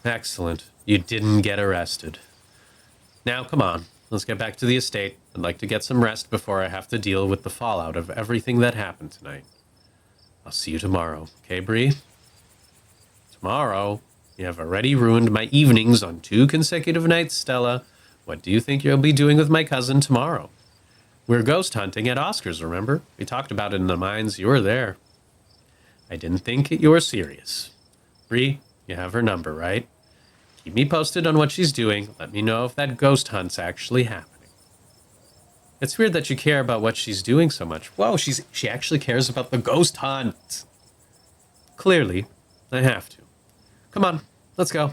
Excellent. You didn't get arrested. Now, come on. Let's get back to the estate. I'd like to get some rest before I have to deal with the fallout of everything that happened tonight. I'll see you tomorrow, okay, BRIE? Tomorrow? You have already ruined my evenings on 2 consecutive nights, Stella. What do you think you'll be doing with my cousin tomorrow? We're ghost hunting at Oscar's, remember? We talked about it in the mines. You were there. I didn't think you were serious. BRIE, you have her number, right? Keep me posted on what she's doing. Let me know if that ghost hunt's actually happening. It's weird that you care about what she's doing so much. Whoa, she actually cares about the ghost hunt. Clearly, I have to. Come on, let's go.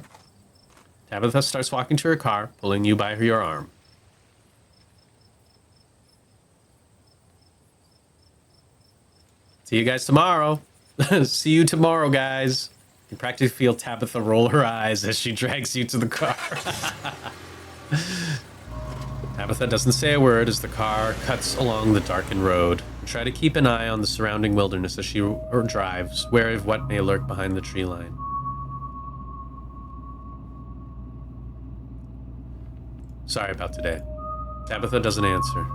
Tabitha starts walking to her car, pulling you by your arm. See you guys tomorrow. See you tomorrow, guys. You can practically feel Tabitha roll her eyes as she drags you to the car. Tabitha doesn't say a word as the car cuts along the darkened road. Try to keep an eye on the surrounding wilderness as she drives, wary of what may lurk behind the tree line. Sorry about today. Tabitha doesn't answer.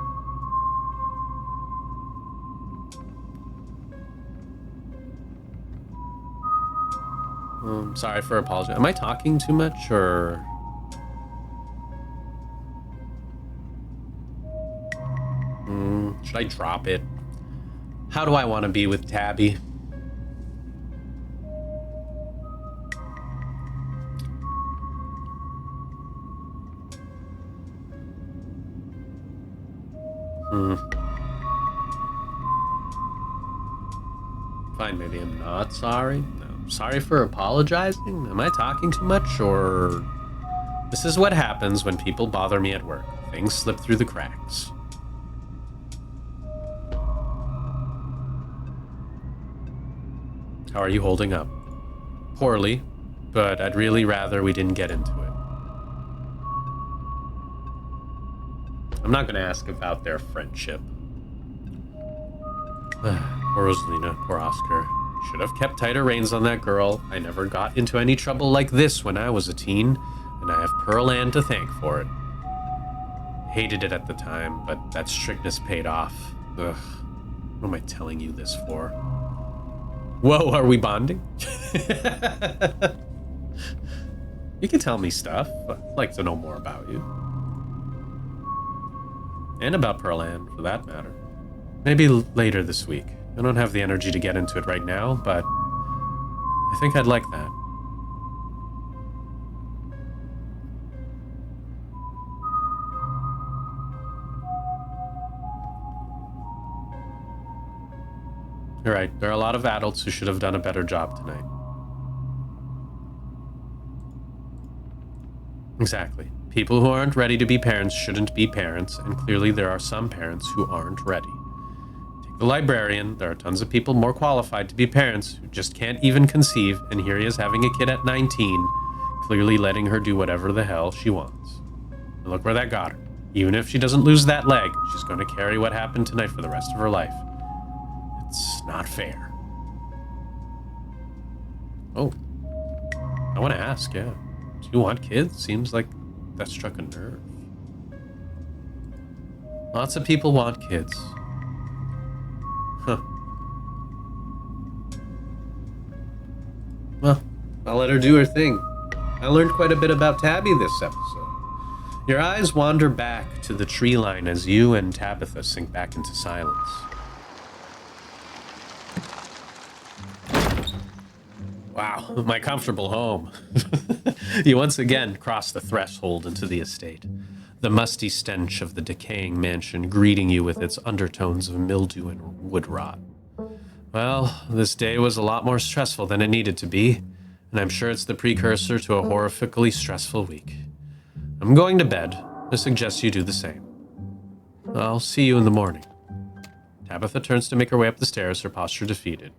Sorry for apologizing. Am I talking too much, or... should I drop it? How do I want to be with Tabby? Fine, maybe I'm not sorry. No. Sorry for apologizing? Am I talking too much, or... This is what happens when people bother me at work. Things slip through the cracks. How are you holding up? Poorly, but I'd really rather we didn't get into it. I'm not going to ask about their friendship. Poor Rosalina, poor Oscar. Should have kept tighter reins on that girl. I never got into any trouble like this when I was a teen, and I have Pearl Ann to thank for it. Hated it at the time, but that strictness paid off. Ugh. What am I telling you this for? Whoa, are we bonding? You can tell me stuff. I'd like to know more about you. And about Pearl Ann, for that matter. Maybe later this week. I don't have the energy to get into it right now, but I think I'd like that. You're right. There are a lot of adults who should have done a better job tonight. Exactly. People who aren't ready to be parents shouldn't be parents, and clearly there are some parents who aren't ready. Take the librarian. There are tons of people more qualified to be parents who just can't even conceive, and here he is having a kid at 19, clearly letting her do whatever the hell she wants. And look where that got her. Even if she doesn't lose that leg, she's going to carry what happened tonight for the rest of her life. It's not fair. Oh. I want to ask, yeah. Do you want kids? Seems like that struck a nerve. Lots of people want kids. Huh. Well, I'll let her do her thing. I learned quite a bit about Tabby this episode. Your eyes wander back to the tree line as you and Tabitha sink back into silence. Wow, my comfortable home. You once again cross the threshold into the estate, the musty stench of the decaying mansion greeting you with its undertones of mildew and wood rot. Well, this day was a lot more stressful than it needed to be, and I'm sure it's the precursor to a horrifically stressful week. I'm going to bed. I suggest you do the same. I'll see you in the morning. Tabitha turns to make her way up the stairs, her posture defeated.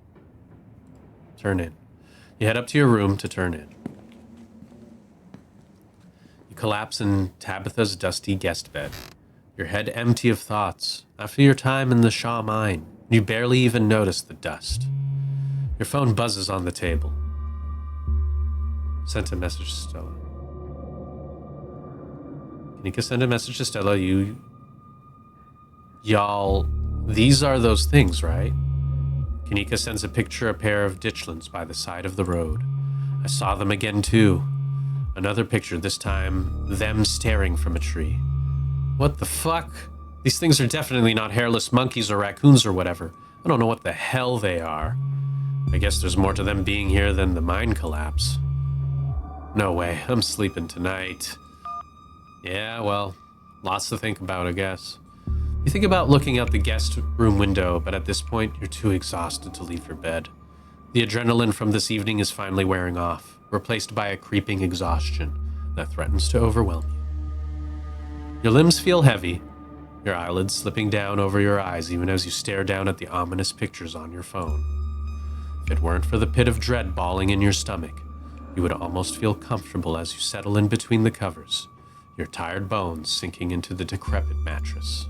Turn in. You head up to your room to turn in. You collapse in Tabitha's dusty guest bed, your head empty of thoughts. After your time in the Shaw mine, you barely even notice the dust. Your phone buzzes on the table. Sent a message to Stella. Kanika sent a message to Stella. Y'all, these are those things, right? Kanika sends a picture of a pair of ditchlands by the side of the road. I saw them again, too. Another picture, this time, them staring from a tree. What the fuck? These things are definitely not hairless monkeys or raccoons or whatever. I don't know what the hell they are. I guess there's more to them being here than the mine collapse. No way, I'm sleeping tonight. Yeah, well, lots to think about, I guess. You think about looking out the guest room window, but at this point, you're too exhausted to leave your bed. The adrenaline from this evening is finally wearing off, replaced by a creeping exhaustion that threatens to overwhelm you. Your limbs feel heavy, your eyelids slipping down over your eyes even as you stare down at the ominous pictures on your phone. If it weren't for the pit of dread balling in your stomach, you would almost feel comfortable as you settle in between the covers, your tired bones sinking into the decrepit mattress.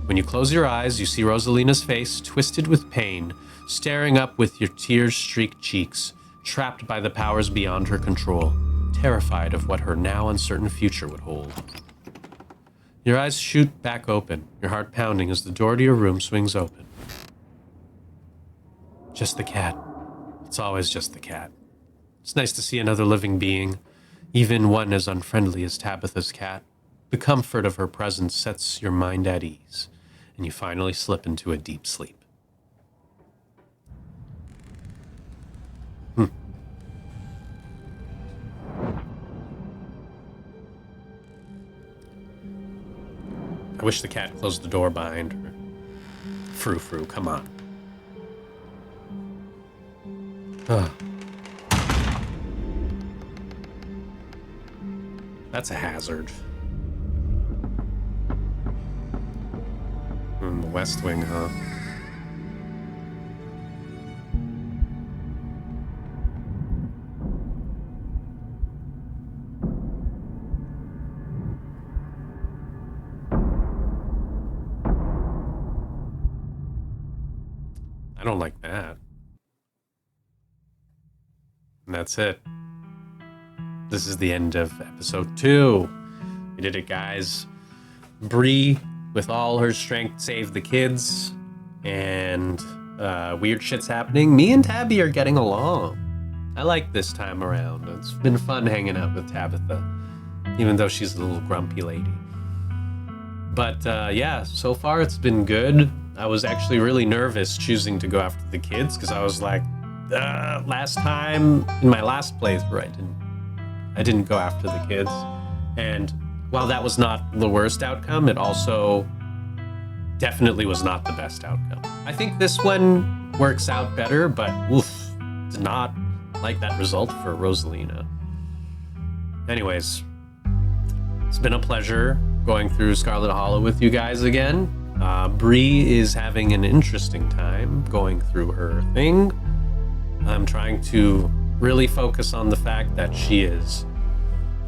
When you close your eyes, you see Rosalina's face, twisted with pain, staring up with your tear-streaked cheeks, trapped by the powers beyond her control, terrified of what her now uncertain future would hold. Your eyes shoot back open, your heart pounding as the door to your room swings open. Just the cat. It's always just the cat. It's nice to see another living being, even one as unfriendly as Tabitha's cat. The comfort of her presence sets your mind at ease, and you finally slip into a deep sleep. I wish the cat closed the door behind her. Frou, come on. That's a hazard. The West Wing, huh? I don't like that. And that's it. This is the end of episode 2. We did it, guys. BRIE, with all her strength, saved the kids. And weird shit's happening. Me and Tabby are getting along. I like this time around. It's been fun hanging out with Tabitha, even though she's a little grumpy lady. But yeah, so far it's been good. I was actually really nervous choosing to go after the kids because I was like, last time in my last playthrough, I didn't go after the kids. And while that was not the worst outcome, it also definitely was not the best outcome. I think this one works out better, but did not like that result for Rosalina. Anyways, it's been a pleasure going through Scarlet Hollow with you guys again. BRIE is having an interesting time going through her thing. I'm trying to really focus on the fact that she is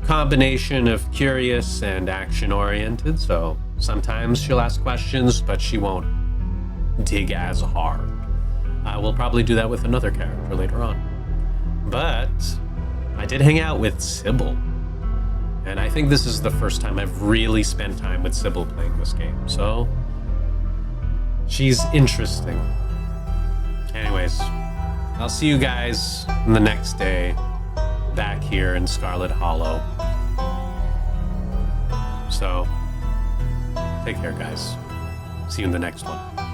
a combination of curious and action-oriented, so sometimes she'll ask questions, but she won't dig as hard. I will probably do that with another character later on. But I did hang out with Sybil, and I think this is the first time I've really spent time with Sybil playing this game, so she's interesting. Anyways, I'll see you guys the next day back here in Scarlet Hollow. So, take care, guys. See you in the next one.